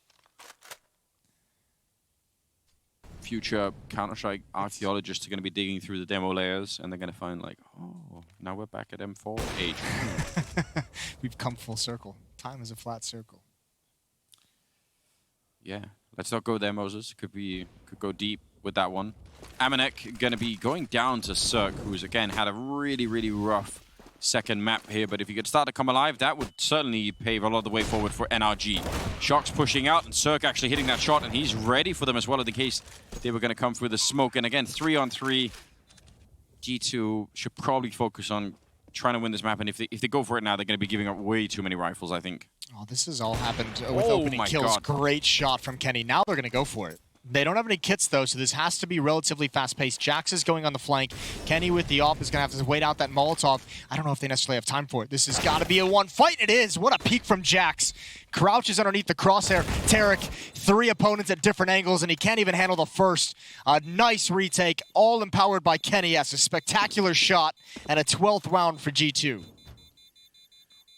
Future Counter-Strike archaeologists are going to be digging through the demo layers, and they're going to find, like, oh, now we're back at M4 age. We've come full circle. Time is a flat circle. Yeah. Let's not go there, Moses. Could go deep with that one. Amanek going to be going down to Cirque, who's, again, had a really, really rough second map here, but if he could start to come alive, that would certainly pave a lot of the way forward for NRG. Shox pushing out, and Cirque actually hitting that shot, and he's ready for them as well in the case they were going to come through the smoke. And again, 3-on-3. G2 should probably focus on trying to win this map, and if they go for it now, they're going to be giving up way too many rifles, I think. Oh, this has all happened with opening kills. God. Great shot from Kenny. Now they're going to go for it. They don't have any kits, though, so this has to be relatively fast-paced. Jax is going on the flank. Kenny with the AWP is going to have to wait out that Molotov. I don't know if they necessarily have time for it. This has got to be a one fight. It is. What a peek from Jax. Crouches underneath the crosshair. Tarek, 3 opponents at different angles, and he can't even handle the first. A nice retake, all empowered by Kenny S. A spectacular shot, and a 12th round for G2.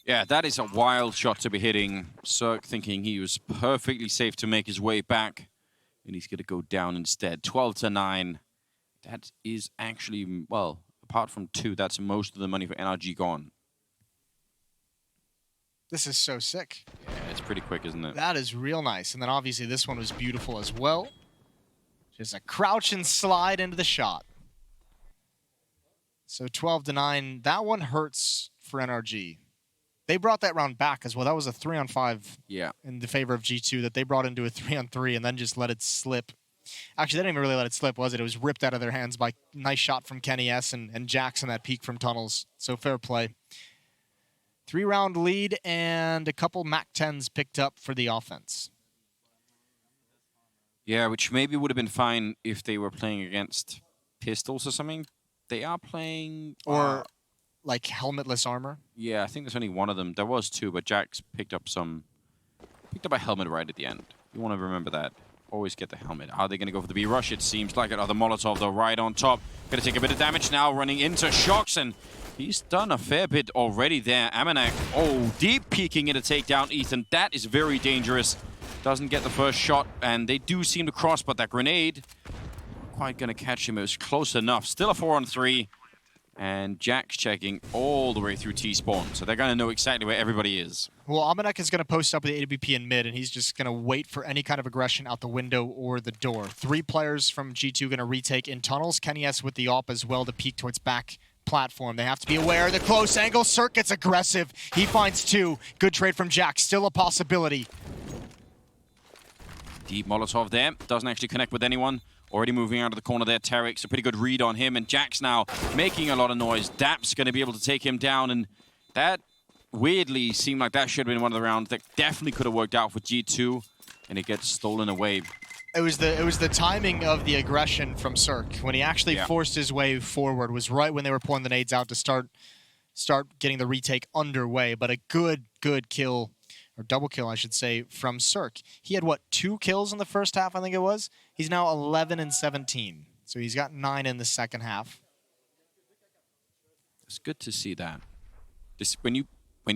Yeah, that is a wild shot to be hitting. Cirque thinking he was perfectly safe to make his way back. And he's going to go down instead. 12-9. That is actually, well, apart from 2, that's most of the money for NRG gone. This is so sick. Yeah, it's pretty quick, isn't it? That is real nice. And then obviously this one was beautiful as well. Just a crouch and slide into the shot. So 12-9. That one hurts for NRG. They brought that round back as well. That was a 3-on-5 in the favor of G2 that they brought into a 3-on-3 and then just let it slip. Actually, they didn't even really let it slip, was it? It was ripped out of their hands by nice shot from Kenny S and Jackson that peak from tunnels. So fair play. 3-round lead and a couple MAC-10s picked up for the offense. Yeah, which maybe would have been fine if they were playing against pistols or something. They are playing... Or... like helmetless armor? Yeah, I think there's only one of them. There was 2, but Jax picked up a helmet right at the end. You want to remember that. Always get the helmet. Are they going to go for the B-rush? It seems like it. Oh, the Molotov, though, right on top. Going to take a bit of damage now, running into Shocks, and he's done a fair bit already there. Amanek, oh, deep peeking in a takedown, Ethan. That is very dangerous. Doesn't get the first shot, and they do seem to cross, but that grenade, not quite going to catch him. It was close enough. Still a 4-on-3. And Jack's checking all the way through T-spawn, so they're going to know exactly where everybody is. Well, Amanek is going to post up with the AWP in mid, and he's just going to wait for any kind of aggression out the window or the door. 3 players from G2 going to retake in tunnels. Kenny S with the AWP as well to peek towards back platform. They have to be aware of the close angle. Cirque gets aggressive. He finds 2. Good trade from Jack. Still a possibility. Deep Molotov there. Doesn't actually connect with anyone. Already moving out of the corner there, Tarek's a pretty good read on him, and Jack's now making a lot of noise. Dap's going to be able to take him down, and that weirdly seemed like that should have been one of the rounds that definitely could have worked out for G2, and it gets stolen away. It was the timing of the aggression from Cirque. When he actually forced his way forward was right when they were pulling the nades out to start getting the retake underway, but a good kill. Or double kill, I should say, from Cirque. He had, what, 2 kills in the first half, I think it was? He's now 11-17. So he's got 9 in the second half. It's good to see that. When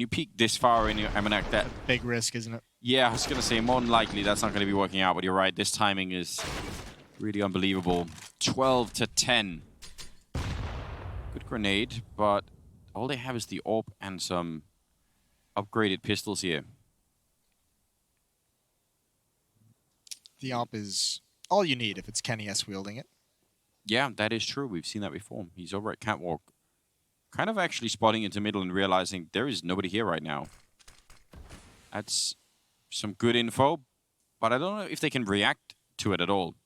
you peek this far in your Amanek, that... Big risk, isn't it? Yeah, I was going to say, more than likely that's not going to be working out, but you're right. This timing is really unbelievable. 12-10. Good grenade, but all they have is the AWP and some upgraded pistols here. The AWP is all you need if it's Kenny S wielding it. Yeah, that is true. We've seen that before. He's over at Catwalk. Kind of actually spotting into middle and realizing there is nobody here right now. That's some good info, but I don't know if they can react to it at all.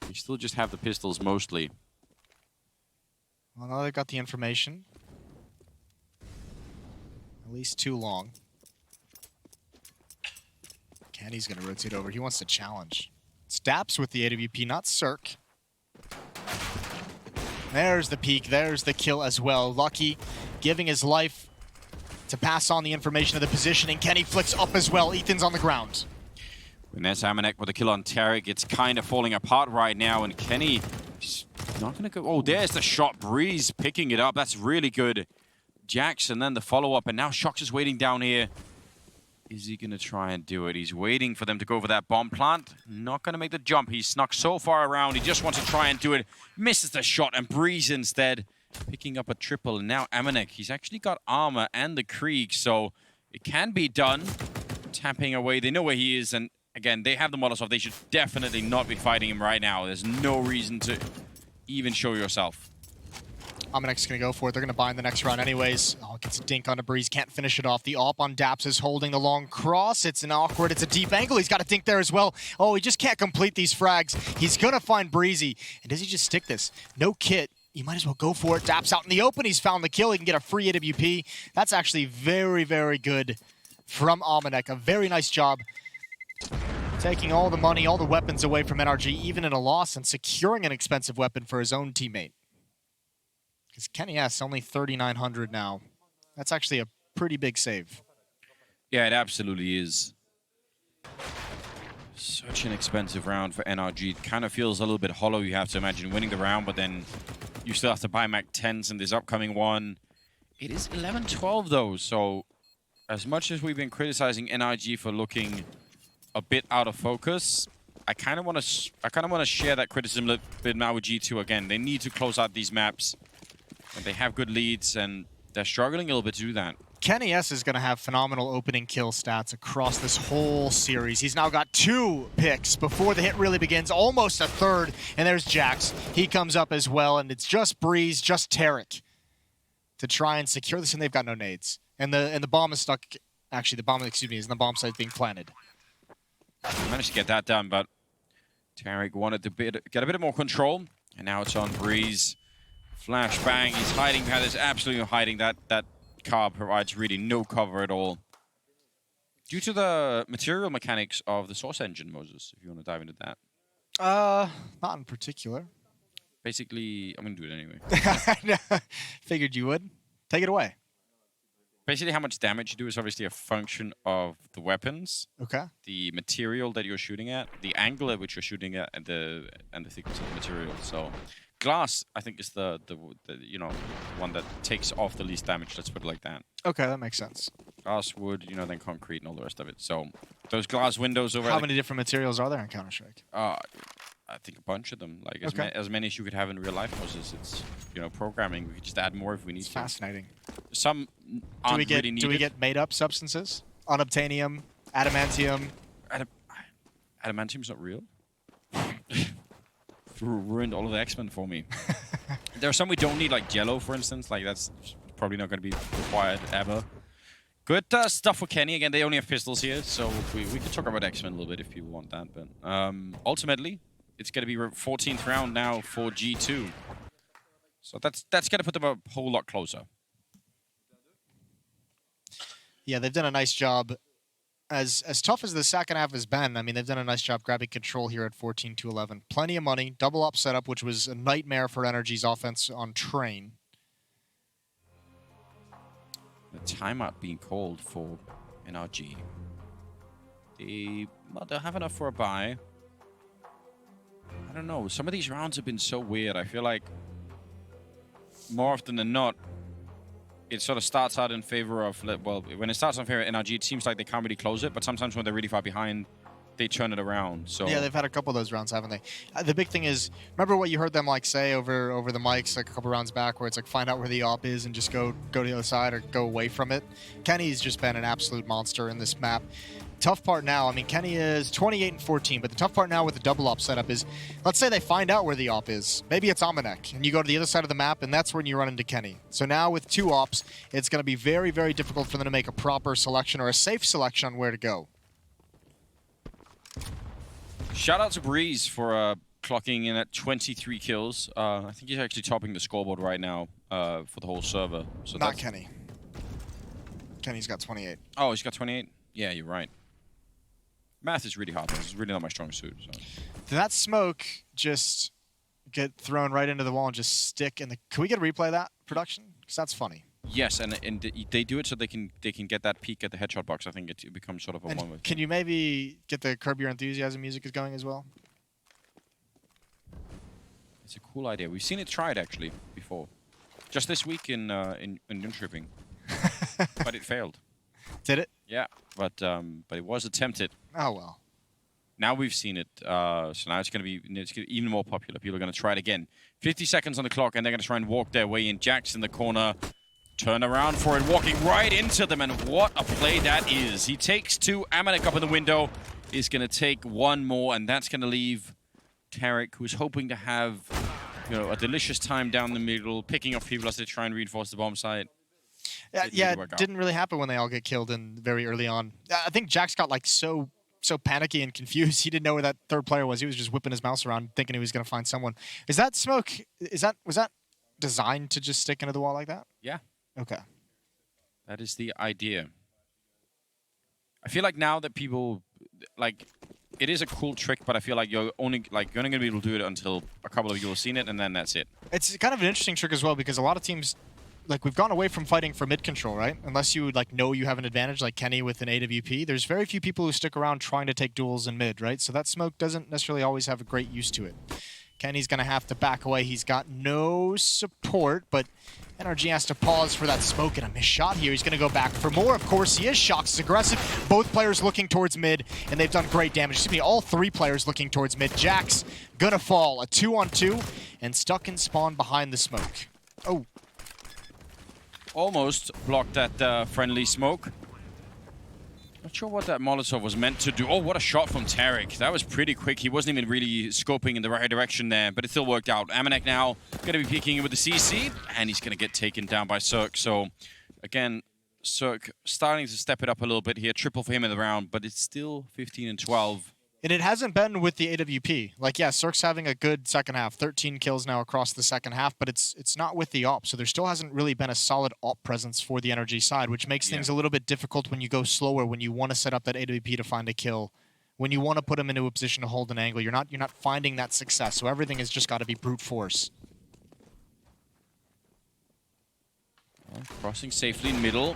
They still just have the pistols mostly. Well, now they got the information. At least too long. Kenny's going to rotate over. He wants to challenge. Staps with the AWP, not Cirque. There's the peek. There's the kill as well. Lucky giving his life to pass on the information of the positioning. Kenny flicks up as well. Ethan's on the ground. Vanessa Amanek with a kill on Tarek. It's kind of falling apart right now, and Kenny is not going to go... Oh, there's the shot. Breeze picking it up. That's really good. Jackson, then the follow-up, and now Shocks is waiting down here. Is he going to try and do it? He's waiting for them to go for that bomb plant. Not going to make the jump. He's snuck so far around. He just wants to try and do it. Misses the shot, and Breeze instead picking up a triple. And now Amanek, he's actually got armor and the Krieg, so it can be done. Tapping away. They know where he is, and again, they have the Molotov. They should definitely not be fighting him right now. There's no reason to even show yourself. Amanek's going to go for it. They're going to buy in the next round anyways. Oh, gets a dink on a Breeze. Can't finish it off. The AWP on Daps is holding the long cross. It's an awkward. It's a deep angle. He's got a dink there as well. Oh, he just can't complete these frags. He's going to find Breezy. And does he just stick this? No kit. You might as well go for it. Daps out in the open. He's found the kill. He can get a free AWP. That's actually very, very good from Amanek. A very nice job taking all the money, all the weapons away from NRG, even in a loss, and securing an expensive weapon for his own teammate. Because Kenny S. only 3,900 now. That's actually a pretty big save. Yeah, it absolutely is. Such an expensive round for NRG. It kind of feels a little bit hollow. You have to imagine winning the round, but then you still have to buy Mac 10s in this upcoming one. It is 11-12 though, so as much as we've been criticizing NRG for looking a bit out of focus, I kind of want to share that criticism a little bit now with G2 again. They need to close out these maps, and they have good leads, and they're struggling a little bit to do that. Kenny S is going to have phenomenal opening kill stats across this whole series. He's now got 2 picks before the hit really begins, almost a third. And there's Jax. He comes up as well, and it's just Breeze, just Tarek to try and secure this, and they've got no nades. And the bomb is stuck. Actually, the bomb, excuse me, is in the bomb site being planted. Managed to get that done, but Tarek wanted to get a bit more control, and now it's on Breeze. Flashbang, he's hiding behind this, absolutely hiding. That car provides really no cover at all. Due to the material mechanics of the Source engine, Moses, if you want to dive into that. Not in particular. Basically, I'm going to do it anyway. Figured you would. Take it away. Basically, how much damage you do is obviously a function of the weapons, Okay. the material that you're shooting at, the angle at which you're shooting at, and the thickness of the material. So, glass, I think, is the you know, one that takes off the least damage. Let's put it like that. Okay, that makes sense. Glass, wood, you know, then concrete and all the rest of it. So, those glass windows over. How many different materials are there in Counter-Strike? I think a bunch of them. Like as many as you could have in real life. It's you know, programming. We could just add more if we need to. Fascinating. Some aren't really needed. Do we get made-up substances? Unobtainium, adamantium. Adamantium's not real. Ruined all of the X-Men for me. There are some we don't need, like Jello, for instance. Like that's probably not going to be required ever. Good stuff for Kenny. Again, they only have pistols here, so we could talk about X-Men a little bit if people want that. But ultimately, it's going to be 14th round now for G2. So that's going to put them a whole lot closer. Yeah, they've done a nice job. As tough as the second half has been, I mean, they've done a nice job grabbing control here at 14-11. Plenty of money, double up setup, which was a nightmare for NRG's offense on Train. The timeout being called for NRG. They'll have enough for a buy. I don't know. Some of these rounds have been so weird. I feel like more often than not, it sort of starts out in favor of, well, when it starts in favor of NRG, it seems like they can't really close it, but sometimes when they're really far behind, they turn it around. So yeah, they've had a couple of those rounds, haven't they? The big thing is, remember what you heard them like say over the mics like a couple rounds back, where it's like find out where the op is and just go to the other side or go away from it. Kenny's just been an absolute monster in this map. Tough part now, I mean, Kenny is 28-14, but the tough part now with the double op setup is, let's say they find out where the op is. Maybe it's Amanek, and you go to the other side of the map, and that's when you run into Kenny. So now with 2 ops, it's going to be very, very difficult for them to make a proper selection or a safe selection on where to go. shout out to Breeze for clocking in at 23 kills. I think he's actually topping the scoreboard right now for the whole server. So Not Kenny. Kenny's got 28. Oh, he's got 28? Yeah, you're right. Math is really hard. It's really not my strong suit. So. Did that smoke just get thrown right into the wall and just stick in the... Can we get a replay of that, production? Because that's funny. Yes, and they do it so they can get that peek at the headshot box. I think it becomes sort of a one-way. Can you maybe get the Curb Your Enthusiasm music is going as well? It's a cool idea. We've seen it tried actually before, just this week in Jönköping, but it failed. Did it? Yeah, but it was attempted. Oh well. Now we've seen it, so now it's going to be even more popular. People are going to try it again. 50 seconds on the clock, and they're going to try and walk their way in. Jax in the corner. Turn around for it, walking right into them, and what a play that is. He takes two, Amanek up in the window, is going to take one more, and that's going to leave Tarek, who's hoping to have, a delicious time down the middle, picking off people as they try and reinforce the bomb site. Yeah, it didn't really happen when they all get killed in very early on. I think Jax got like so panicky and confused. He didn't know where that third player was. He was just whipping his mouse around, thinking he was going to find someone. Is that smoke? Was that designed to just stick into the wall like that? Yeah. Okay. That is the idea. I feel like now that people, like, it is a cool trick, but I feel like you're only going to be able to do it until a couple of you have seen it, and then that's it. It's kind of an interesting trick as well, because a lot of teams, like, we've gone away from fighting for mid control, right? Unless you like know you have an advantage, like Kenny with an AWP. There's very few people who stick around trying to take duels in mid, right? So that smoke doesn't necessarily always have a great use to it. Kenny's going to have to back away. He's got no support, but NRG has to pause for that smoke and a missed shot here. He's going to go back for more. Of course, he is. Shox is aggressive. Both players looking towards mid, and they've done great damage. Excuse me, all three players looking towards mid. Jack's going to fall. A 2-on-2, and stuck in spawn behind the smoke. Oh. Almost blocked that friendly smoke. Not sure what that Molotov was meant to do. Oh, what a shot from Tarek. That was pretty quick. He wasn't even really scoping in the right direction there, but it still worked out. Amanek now going to be peeking with the CC, and he's going to get taken down by Cirque. So, again, Cirque starting to step it up a little bit here. Triple for him in the round, but it's still 15 and 12. And it hasn't been with the AWP. Like, yeah, Cirque's having a good second half. 13 kills now across the second half, but it's not with the AWP. So there still hasn't really been a solid AWP presence for the NRG side, which makes things a little bit difficult when you go slower, when you want to set up that AWP to find a kill, when you want to put them into a position to hold an angle. You're not finding that success. So everything has just got to be brute force. Well, crossing safely in middle.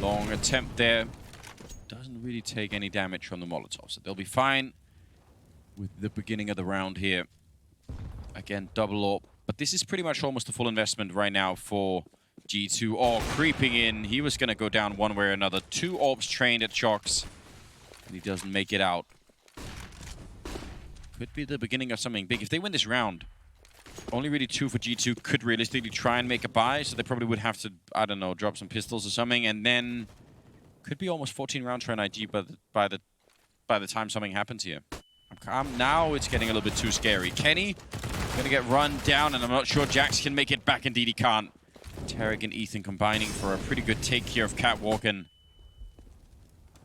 Long attempt there. Doesn't really take any damage from the Molotov, so they'll be fine with the beginning of the round here. Again, double AWP, but this is pretty much almost a full investment right now for G2. Oh, creeping in. He was going to go down one way or another. 2 AWPs trained at Shox, and he doesn't make it out. Could be the beginning of something big. If they win this round, only really 2 for G2 could realistically try and make a buy, so they probably would have to, I don't know, drop some pistols or something, and then could be almost 14 rounds for NIG by the time something happens here. Now it's getting a little bit too scary. Kenny gonna get run down, and I'm not sure Jax can make it back. Indeed, he can't. Tarek and Ethan combining for a pretty good take here of Catwalk, and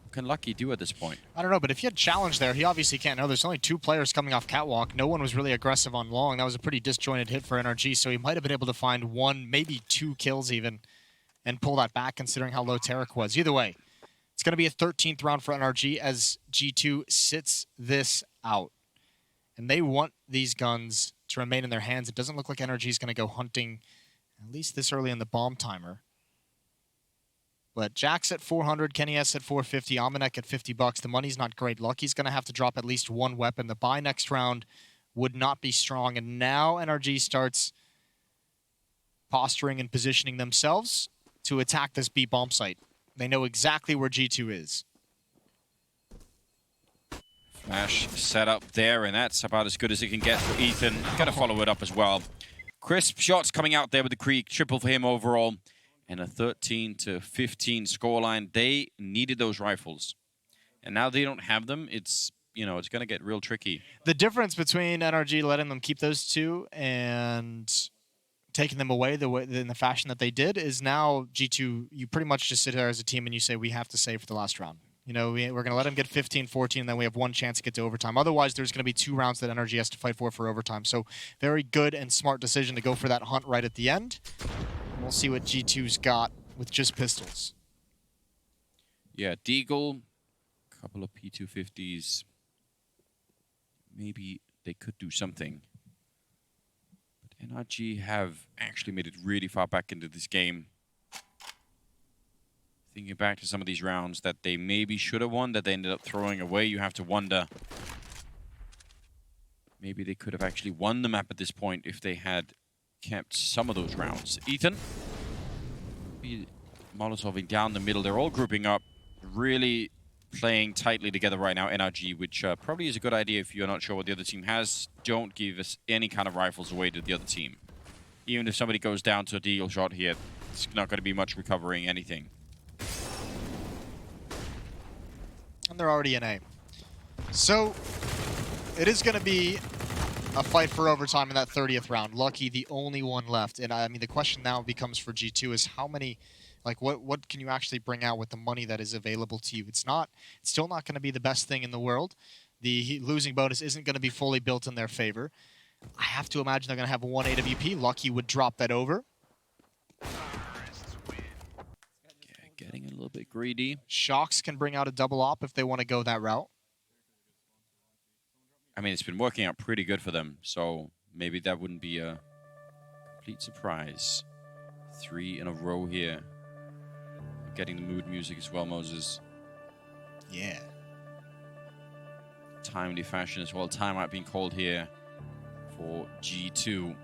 what can Lucky do at this point? I don't know, but if he had challenge there, he obviously can't know. There's only 2 players coming off Catwalk. No one was really aggressive on long. That was a pretty disjointed hit for NRG, so he might have been able to find 1, maybe 2 kills even, and pull that back considering how low Tarek was. Either way, it's going to be a 13th round for NRG as G2 sits this out. And they want these guns to remain in their hands. It doesn't look like NRG is going to go hunting, at least this early in the bomb timer. But Jack's at 400, Kenny S at 450, Amanek at $50. The money's not great. Lucky's going to have to drop at least 1 weapon. The buy next round would not be strong. And now NRG starts posturing and positioning themselves to attack this B bomb site. They know exactly where G2 is. Flash set up there, and that's about as good as it can get for Ethan. Gotta follow it up as well. Crisp shots coming out there with the Creek. Triple for him overall. And a 13-15 scoreline. They needed those rifles. And now they don't have them. It's, you know, it's gonna get real tricky. The difference between NRG letting them keep those 2 and taking them away in the fashion that they did is now G2, you pretty much just sit there as a team and you say, we have to save for the last round. You know, we're going to let them get 15-14, and then we have 1 chance to get to overtime. Otherwise, there's going to be 2 rounds that NRG has to fight for overtime. So very good and smart decision to go for that hunt right at the end. And we'll see what G2's got with just pistols. Yeah, Deagle, a couple of P250s. Maybe they could do something. NRG have actually made it really far back into this game. Thinking back to some of these rounds that they maybe should have won, that they ended up throwing away, you have to wonder. Maybe they could have actually won the map at this point if they had kept some of those rounds. Ethan, Molotoving down the middle. They're all grouping up, really playing tightly together right now, NRG, which probably is a good idea if you're not sure what the other team has. Don't give us any kind of rifles away to the other team. Even if somebody goes down to a deal shot here, it's not going to be much recovering anything. And they're already in A. So it is going to be a fight for overtime in that 30th round. Lucky, the only one left. And I mean, the question now becomes for G2 is how many, like what can you actually bring out with the money that is available to you? It's still not going to be the best thing in the world. The losing bonus isn't going to be fully built in their favor. I have to imagine they're going to have 1 AWP. Lucky would drop that over. Getting a little bit greedy. Shox can bring out a double op if they want to go that route. I mean, it's been working out pretty good for them, so maybe that wouldn't be a complete surprise. 3 in a row here. Getting the mood music as well, Moses. Yeah. Timely fashion as well. Timeout being called here for G2.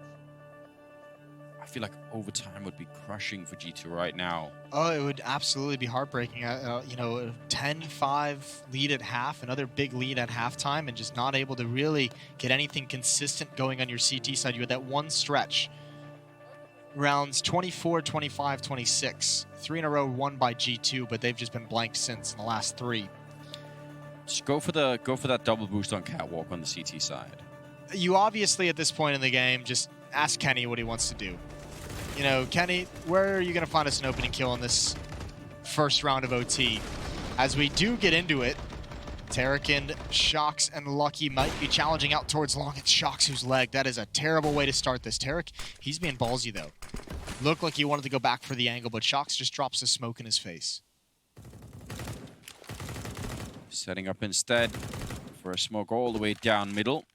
I feel like overtime would be crushing for G2 right now. Oh, it would absolutely be heartbreaking. You know, a 10-5 lead at half, another big lead at halftime, and just not able to really get anything consistent going on your CT side. You had that one stretch. Rounds 24, 25, 26. 3 in a row won by G2, but they've just been blanked since in the last 3. Just go for that double boost on Catwalk on the CT side. You obviously, at this point in the game, just ask Kenny what he wants to do. You know, Kenny, where are you going to find us an opening kill in this first round of OT? As we do get into it, Terrakin, Shox, and Lucky might be challenging out towards long. It's Shox who's leg. That is a terrible way to start this. Tarik, he's being ballsy, though. Looked like he wanted to go back for the angle, but Shox just drops the smoke in his face. Setting up instead for a smoke all the way down middle.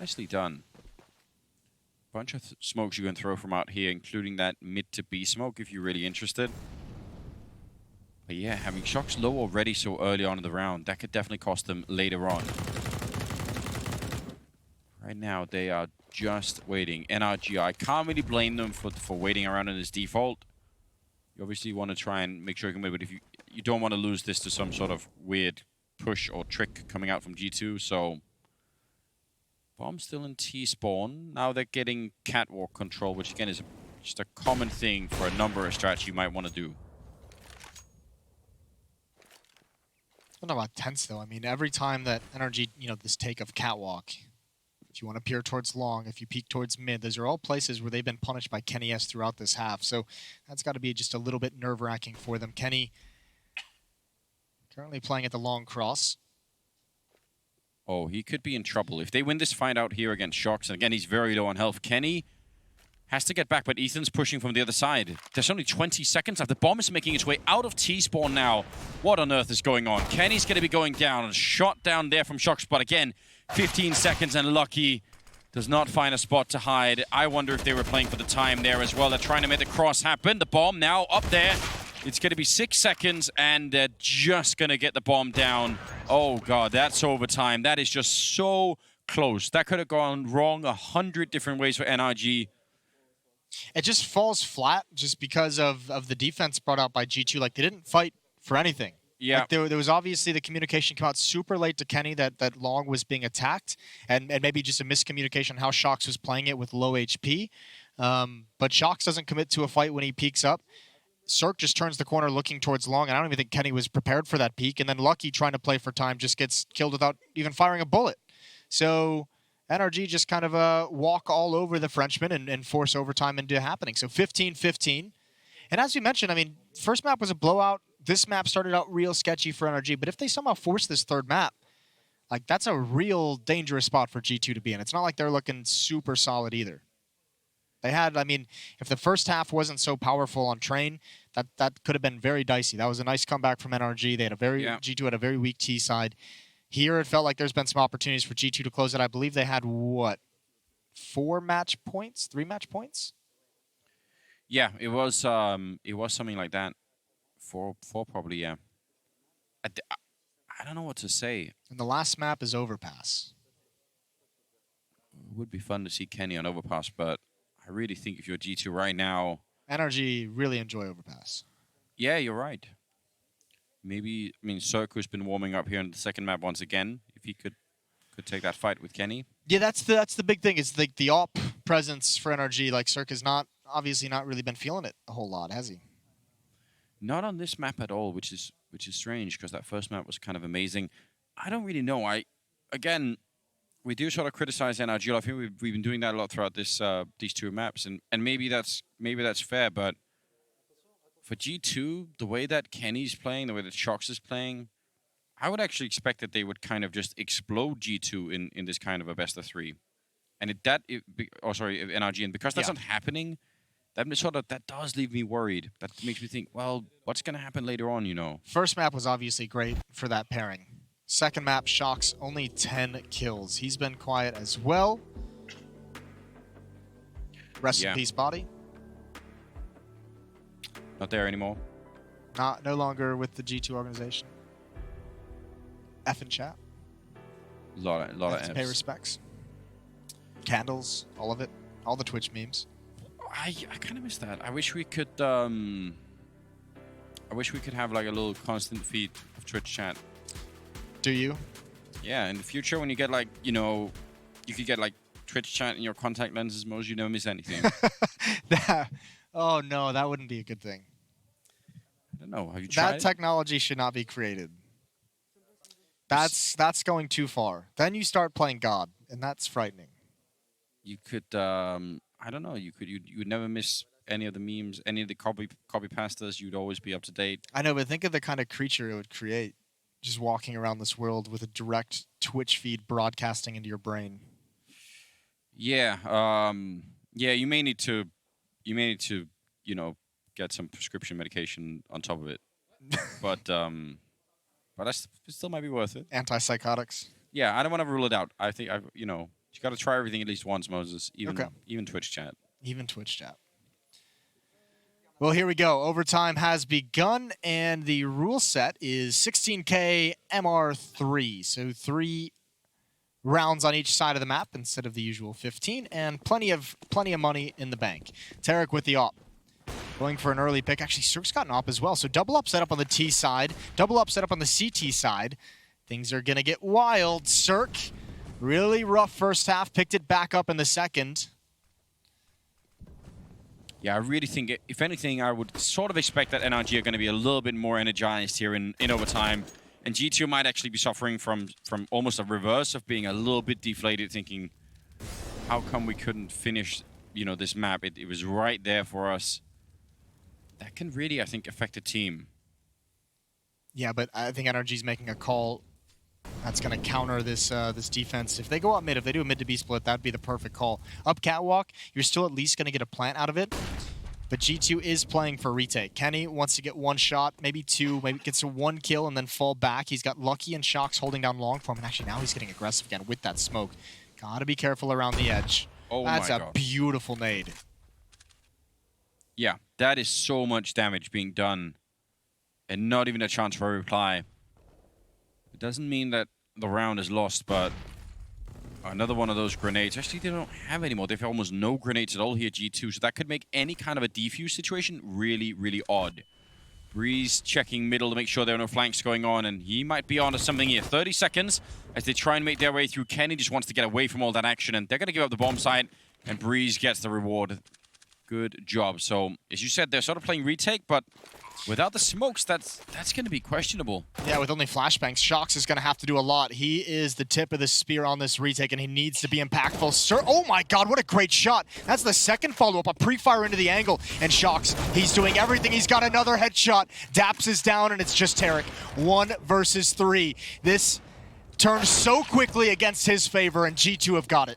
Nicely done. Bunch of smokes you can throw from out here, including that mid to B smoke if you're really interested. But yeah, having Shox low already so early on in the round, that could definitely cost them later on. Right now, they are just waiting. NRG, I can't really blame them for waiting around in this default. You obviously want to try and make sure you can win, but if you don't want to lose this to some sort of weird push or trick coming out from G2, so... Bomb still in T-spawn. Now they're getting Catwalk control, which again is just a common thing for a number of strats you might want to do. I don't know about tense, though. I mean, every time that NRG, you know, this take of Catwalk, if you want to peer towards long, if you peek towards mid, those are all places where they've been punished by Kenny S throughout this half. So that's got to be just a little bit nerve-wracking for them. Kenny currently playing at the long cross. Oh, he could be in trouble. If they win this fight out here against Shox, and again, he's very low on health, Kenny has to get back, but Ethan's pushing from the other side. There's only 20 seconds left. The bomb is making its way out of T-spawn now. What on earth is going on? Kenny's going to be going down. Shot down there from Shox, but again, 15 seconds, and Lucky does not find a spot to hide. I wonder if they were playing for the time there as well. They're trying to make the cross happen. The bomb now up there. It's going to be 6 seconds, and they're just going to get the bomb down. Oh, God, that's overtime. That is just so close. That could have gone wrong 100 different ways for NRG. It just falls flat just because of the defense brought out by G2. Like, they didn't fight for anything. Yeah. Like there was obviously the communication come out super late to Kenny that long was being attacked, and maybe just a miscommunication on how Shox was playing it with low HP. But Shox doesn't commit to a fight when he peeks up. Cirque just turns the corner looking towards long, and I don't even think Kenny was prepared for that peek. And then Lucky, trying to play for time, just gets killed without even firing a bullet. So NRG just kind of walk all over the Frenchman and force overtime into happening. So 15-15. And as we mentioned, I mean, first map was a blowout. This map started out real sketchy for NRG. But if they somehow force this third map, like, that's a real dangerous spot for G2 to be in. It's not like they're looking super solid either. They had, I mean, if the first half wasn't so powerful on Train, that could have been very dicey. That was a nice comeback from NRG. They had G2 had a very weak T side. Here, it felt like there's been some opportunities for G2 to close it. I believe they had, what, 4 match points? 3 match points? Yeah, it was something like that. 4 probably, yeah. I don't know what to say. And the last map is Overpass. It would be fun to see Kenny on Overpass, but I really think if you're G2 right now... NRG really enjoy Overpass. Yeah, you're right. Maybe, I mean, Cirque, who's been warming up here in the second map once again, if he could take that fight with Kenny. Yeah, that's the big thing. Is like the op presence for NRG. Like, Cirque has obviously not really been feeling it a whole lot, has he? Not on this map at all, which is strange, because that first map was kind of amazing. I don't really know. Again, we do sort of criticize NRG. I think we've been doing that a lot throughout this these 2 maps, and maybe that's fair. But for G2, the way that Kenny's playing, the way that Shox is playing, I would actually expect that they would kind of just explode G2 in this kind of a best of 3. And NRG, and because that's not happening, that does leave me worried. That makes me think, well, what's going to happen later on, you know? First map was obviously great for that pairing. Second map, Shocks, only 10 kills. He's been quiet as well. Rest in peace, Body. Not there anymore. No longer with the G2 organization. F in chat. Lot of Pay Fs. respects. Candles, all of it. All the Twitch memes. I kind of miss that. I wish we could have like a little constant feed of Twitch chat. Do you? Yeah, in the future when you get like, you know, you could get like Twitch chat in your contact lenses, Mose, you never miss anything. Oh no, that wouldn't be a good thing. I don't know. Have you tried That technology should not be created. That's going too far. Then you start playing God, and that's frightening. You could, I don't know. You would never miss any of the memes, any of the copy pastas. You'd always be up to date. I know, but think of the kind of creature it would create, just walking around this world with a direct Twitch feed broadcasting into your brain. Yeah, yeah. You may need to, you know, get some prescription medication on top of it. but it still might be worth it. Antipsychotics. Yeah, I don't want to rule it out. I think you know, you got to try everything at least once, Moses. Even Twitch chat. Even Twitch chat. Well, here we go. Overtime has begun, and the rule set is 16K MR3. So 3 rounds on each side of the map instead of the usual 15, and plenty of money in the bank. Tarek with the op. Going for an early pick. Actually, Cirque's got an op as well. So double up set up on the T side, double up set up on the CT side. Things are going to get wild. Cirque, really rough first half, picked it back up in the second. Yeah, I really think, if anything, I would sort of expect that NRG are going to be a little bit more energized here in overtime. And G2 might actually be suffering from almost a reverse of being a little bit deflated, thinking, how come we couldn't finish, you know, this map? It was right there for us. That can really, I think, affect a team. Yeah, but I think NRG's making a call that's going to counter this this defense. If they go up mid, if they do a mid to B split, that'd be the perfect call. Up catwalk, you're still at least going to get a plant out of it. But G2 is playing for retake. Kenny wants to get 1 shot, maybe 2, maybe gets a 1 kill and then fall back. He's got Lucky and Shocks holding down long for him, and actually now he's getting aggressive again with that smoke. Gotta be careful around the edge. Oh That's my a God. beautiful nade. Yeah, that is so much damage being done and not even a chance for a reply. It doesn't mean that the round is lost, but another one of those grenades. Actually, they don't have any more. They have almost no grenades at all here, G2, so that could make any kind of a defuse situation really, really odd. Breeze checking middle to make sure there are no flanks going on, and he might be onto something here. 30 seconds as they try and make their way through. Kenny just wants to get away from all that action, and they're going to give up the bomb site, and Breeze gets the reward. Good job. So, as you said, they're sort of playing retake, but without the smokes, that's going to be questionable. Yeah, with only flashbangs, Shocks is going to have to do a lot. He is the tip of the spear on this retake, and he needs to be impactful. Sir, oh my God, what a great shot. That's the second follow-up, a pre-fire into the angle. And Shocks, he's doing everything. He's got another headshot. Daps is down, and it's just Tarek. 1 versus 3. This turned so quickly against his favor, and G2 have got it.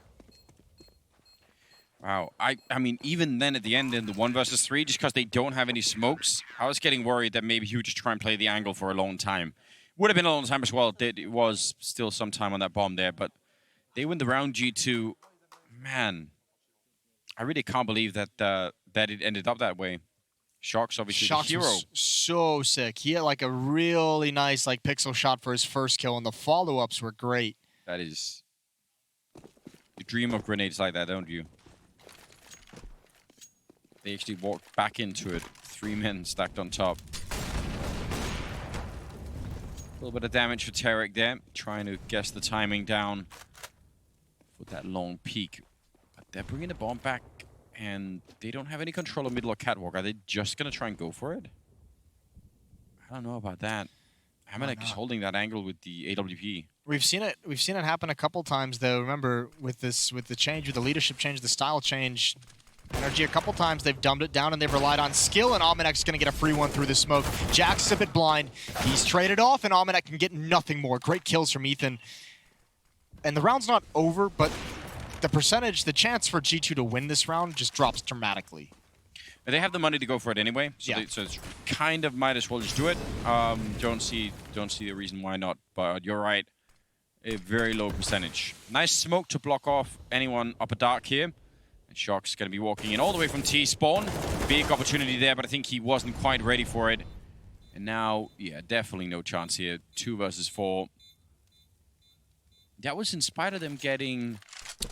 Wow. I mean, even then at the end in the 1 versus 3, just because they don't have any smokes, I was getting worried that maybe he would just try and play the angle for a long time. Would have been a long time as well. It was still some time on that bomb there, but they win the round, G2. Man, I really can't believe that that it ended up that way. Shocks, obviously, Shocks the hero. was so sick. He had like a really nice like pixel shot for his first kill, and the follow-ups were great. That is... You dream of grenades like that, don't you? They actually walked back into it. 3 men stacked on top. A little bit of damage for Tarek there. Trying to guess the timing down for that long peak. But they're bringing the bomb back, and they don't have any control of middle or catwalk. Are they just going to try and go for it? I don't know about that. Hamanek is holding that angle with the AWP. We've seen it happen a couple times though. Remember with the change, with the leadership change, the style change, NRG a couple times they've dumbed it down and they've relied on skill, and Almanek's going to get a free one through the smoke. Jack's a bit blind. He's traded off, and Almanek can get nothing more. Great kills from Ethan. And the round's not over, but the chance for G2 to win this round just drops dramatically. They have the money to go for it anyway, so, Yeah. so it's kind of might as well just do it. Don't see a reason why not. But you're right, a very low percentage. Nice smoke to block off anyone upper dark here. And Shock's going to be walking in all the way from T-spawn. Big opportunity there, but I think he wasn't quite ready for it. And now, yeah, definitely no chance here. 2 versus 4. That was in spite of them getting...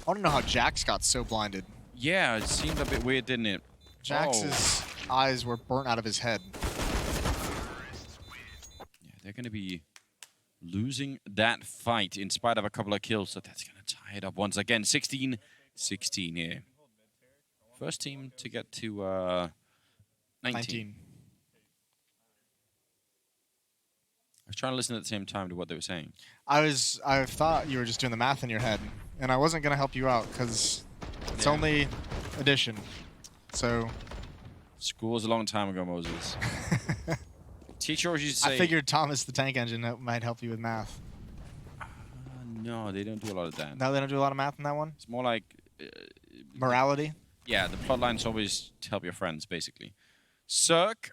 I don't know how Jax got so blinded. Yeah, it seemed a bit weird, didn't it? Jax's eyes were burnt out of his head. Yeah, they're going to be losing that fight in spite of a couple of kills, so that's going to tie it up once again. 16-16 here. First team to get to 19. I was trying to listen at the same time to what they were saying. I thought you were just doing the math in your head, and I wasn't going to help you out because it's only addition. So School was a long time ago, Moses. Teacher always used to say... I figured Thomas the Tank Engine might help you with math. No, they don't do a lot of that. No, they don't do a lot of math in that one? It's more like... Morality? Yeah, the plot line's always to help your friends, basically. Cirque,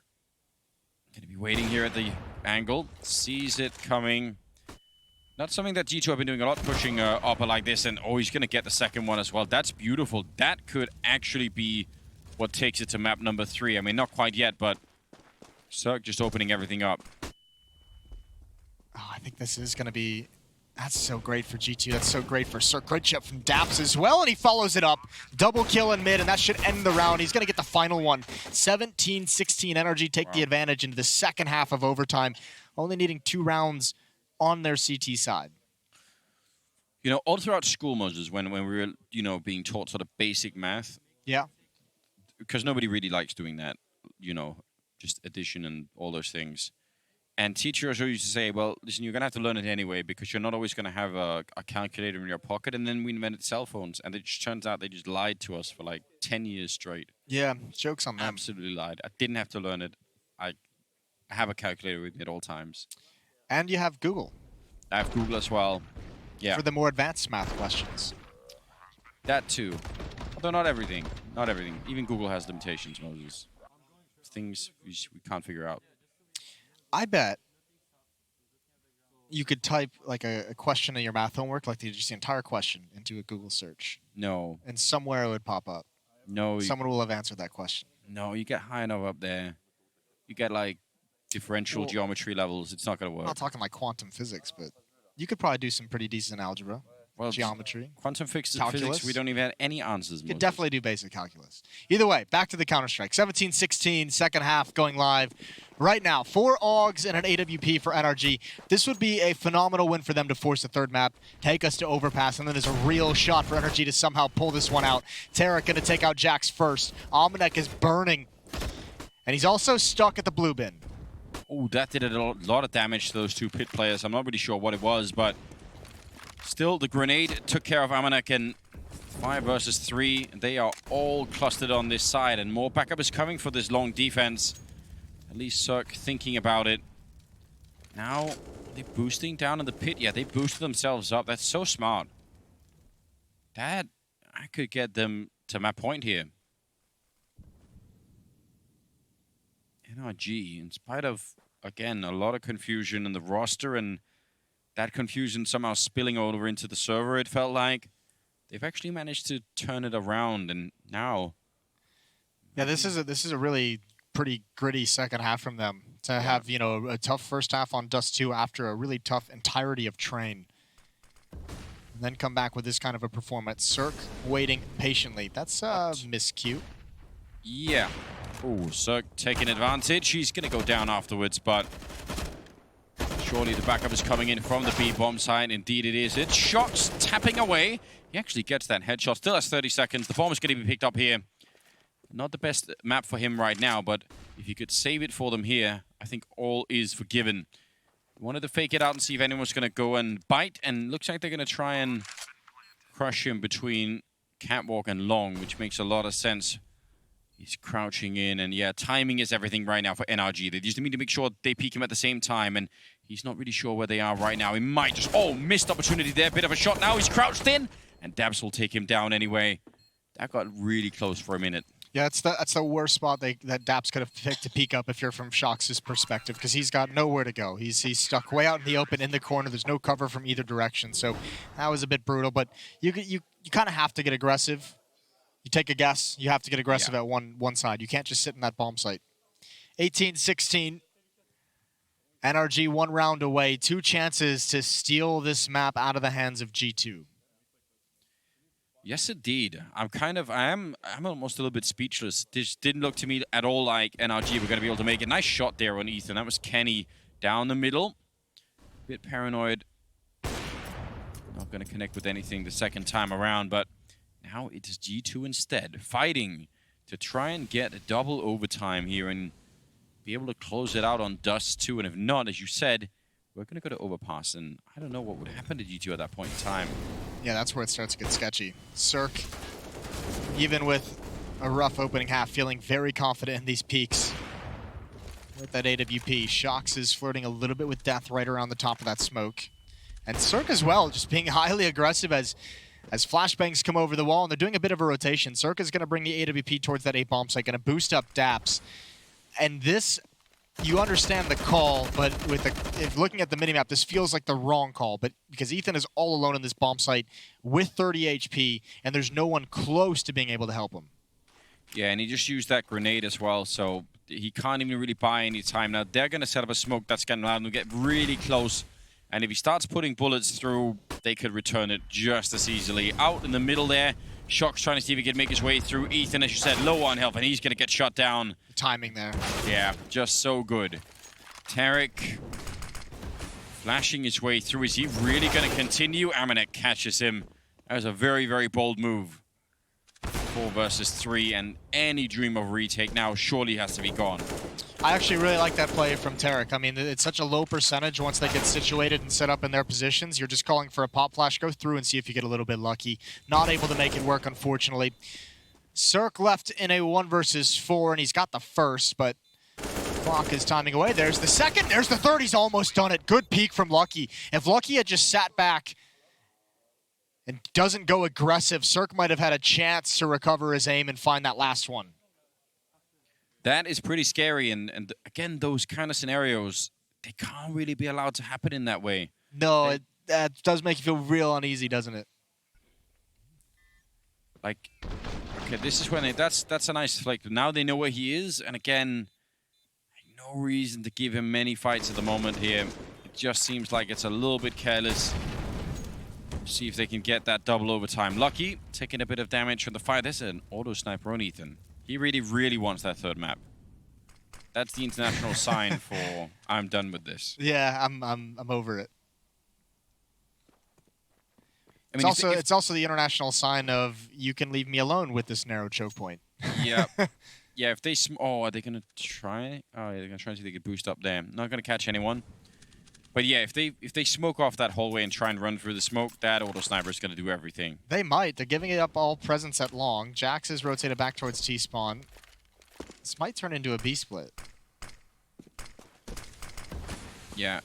gonna be waiting here at the angle. Sees it coming. Not something that G2 have been doing a lot, pushing upper like this, and oh, he's gonna get the second one as well. That's beautiful. That could actually be what takes it to map number 3. I mean, not quite yet, but Cirque just opening everything up. Oh, I think this is going to be... That's so great for G2. That's so great for Cirque. Great shot from Daps as well, and he follows it up. Double kill in mid, and that should end the round. He's going to get the final one. 17-16. NRG take the advantage into the second half of overtime, only needing 2 rounds on their CT side. You know, all throughout school, Moses, when we were, you know, being taught sort of basic math, Yeah. because nobody really likes doing that, you know, just addition and all those things. And teachers used to say, well, listen, you're going to have to learn it anyway because you're not always going to have a calculator in your pocket. And then we invented cell phones. And it just turns out they just lied to us for like 10 years straight. Yeah, joke's on them. Absolutely lied. I didn't have to learn it. I have a calculator with me at all times. And you have Google. I have Google as well. Yeah. For the more advanced math questions. That too. Although not everything. Not everything. Even Google has limitations, Moses. Things we can't figure out. I bet you could type like a question in your math homework, like just the entire question, into a Google search. No. And somewhere it would pop up. No. Someone will have answered that question. No, you get high enough up there. You get like differential geometry levels. It's not going to work. I'm not talking like quantum physics, but you could probably do some pretty decent algebra, geometry. Quantum physics, we don't even have any answers. You could definitely do basic calculus. Either way, back to the Counter-Strike. 17-16, second half going live right now. 4 AUGs and an AWP for NRG. This would be a phenomenal win for them to force the third map, take us to overpass, and then there's a real shot for NRG to somehow pull this one out. Tarek going to take out Jax first. Almanac is burning, and he's also stuck at the blue bin. Oh, that did a lot of damage to those 2 pit players. I'm not really sure what it was, but still, the grenade took care of Amanek, and 5 versus 3. They are all clustered on this side, and more backup is coming for this long defense. At least Cirque thinking about it. Now, are they boosting down in the pit? Yeah, they boosted themselves up. That's so smart. That, I could get them to map point here. NRG, in spite of, again, a lot of confusion in the roster, and that confusion somehow spilling over into the server, it felt like, they've actually managed to turn it around, and now... Yeah, this is a really pretty gritty second half from them to have, you know, a tough first half on Dust 2 after a really tough entirety of Train. And then come back with this kind of a performance. Cirque waiting patiently. That's miscue. Yeah. Oh, Cirque taking advantage. He's going to go down afterwards, but surely the backup is coming in from the B-bomb side. Indeed it is. It's Shots tapping away. He actually gets that headshot. Still has 30 seconds. The bomb is going to be picked up here. Not the best map for him right now, but if you could save it for them here, I think all is forgiven. Wanted to fake it out and see if anyone's going to go and bite, and looks like they're going to try and crush him between Catwalk and Long, which makes a lot of sense. He's crouching in, and yeah, timing is everything right now for NRG. They just need to make sure they peek him at the same time, and he's not really sure where they are right now. He might just... Oh, missed opportunity there. Bit of a shot now. He's crouched in, and Dabs will take him down anyway. That got really close for a minute. Yeah, that's the worst spot that Daps could have picked to peek up if you're from Shox' perspective, because he's got nowhere to go. He's stuck way out in the open in the corner. There's no cover from either direction, so that was a bit brutal. But you kind of have to get aggressive. You take a guess. You have to get aggressive at one side. You can't just sit in that bomb site. 18-16. NRG 1 round away. 2 chances to steal this map out of the hands of G2. Yes, indeed. I am almost a little bit speechless. This didn't look to me at all like NRG were going to be able to make a nice shot there on Ethan. That was Kenny down the middle. Bit paranoid. Not going to connect with anything the second time around, but now it is G2 instead, fighting to try and get a double overtime here and be able to close it out on Dust too. And if not, as you said, we're going to go to overpass, and I don't know what would happen to G2 at that point in time. Yeah, that's where it starts to get sketchy. Cirque, even with a rough opening half, feeling very confident in these peaks. With that AWP, Shox is flirting a little bit with death right around the top of that smoke. And Cirque as well, just being highly aggressive as flashbangs come over the wall, and they're doing a bit of a rotation. Cirque is going to bring the AWP towards that A bomb site, going to boost up Daps. And this, you understand the call, but if looking at the minimap, this feels like the wrong call. But because Ethan is all alone in this bomb site with 30 HP, and there's no one close to being able to help him. Yeah, and he just used that grenade as well, so he can't even really buy any time. Now, they're going to set up a smoke that's going to allow him to get really close. And if he starts putting bullets through, they could return it just as easily. Out in the middle there, Shox trying to see if he can make his way through. Ethan, as you said, low on health, and he's going to get shot down. The timing there. Yeah, just so good. Tarek flashing his way through. Is he really going to continue? Amanek catches him. That was a very, very bold move. 4 versus 3, and any dream of retake now surely has to be gone. I actually really like that play from Tarek. I mean, it's such a low percentage once they get situated and set up in their positions. You're just calling for a pop flash. Go through and see if you get a little bit lucky. Not able to make it work, unfortunately. Cirque left in a 1 versus 4, and he's got the first, but clock is timing away. There's the second. There's the third. He's almost done it. Good peek from Lucky. If Lucky had just sat back and doesn't go aggressive, Cirque might have had a chance to recover his aim and find that last one. That is pretty scary, and again, those kind of scenarios, they can't really be allowed to happen in that way. No, that does make you feel real uneasy, doesn't it? Like, okay, this is when that's a nice, like, now they know where he is, and again, no reason to give him many fights at the moment here. It just seems like it's a little bit careless. See if they can get that double overtime. Lucky, taking a bit of damage from the fire. There's an auto sniper on Ethan. He really, really wants that third map. That's the international sign for I'm done with this. Yeah, I'm over it. I mean, it's also the international sign of you can leave me alone with this narrow choke point. Yeah. Yeah, if they... are they going to try? Oh, yeah, they're going to try and see if they can boost up there. Not going to catch anyone. But yeah, if they smoke off that hallway and try and run through the smoke, that auto sniper is going to do everything. They might. They're giving it up all presence at long. Jax is rotated back towards T-spawn. This might turn into a B split. Yeah.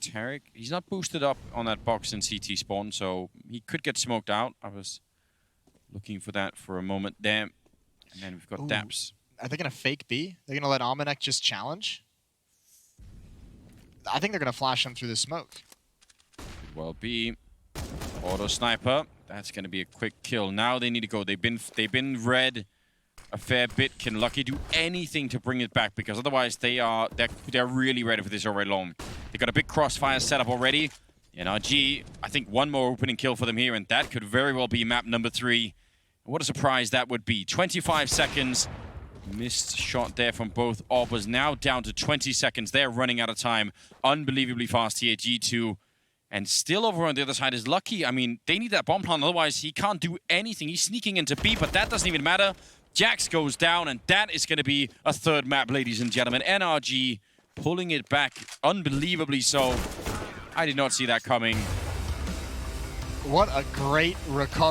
Tarek, he's not boosted up on that box in CT spawn, so he could get smoked out. I was looking for that for a moment there. And then we've got Daps. Are they going to fake B? They're going to let Amanek just challenge? I think they're going to flash him through the smoke. Could well be. Auto sniper. That's going to be a quick kill. Now they need to go. They've been red a fair bit. Can Lucky do anything to bring it back? Because otherwise they're really ready for this already long. They got a big crossfire set up already. NRG, I think one more opening kill for them here, and that could very well be map number 3. What a surprise that would be. 25 seconds. Missed shot there from both Obbers. Now down to 20 seconds. They're running out of time. Unbelievably fast here, G2. And still over on the other side is Lucky. I mean, they need that bomb plant. Otherwise, he can't do anything. He's sneaking into B, but that doesn't even matter. Jax goes down, and that is going to be a third map, ladies and gentlemen. NRG pulling it back. Unbelievably so. I did not see that coming. What a great recovery.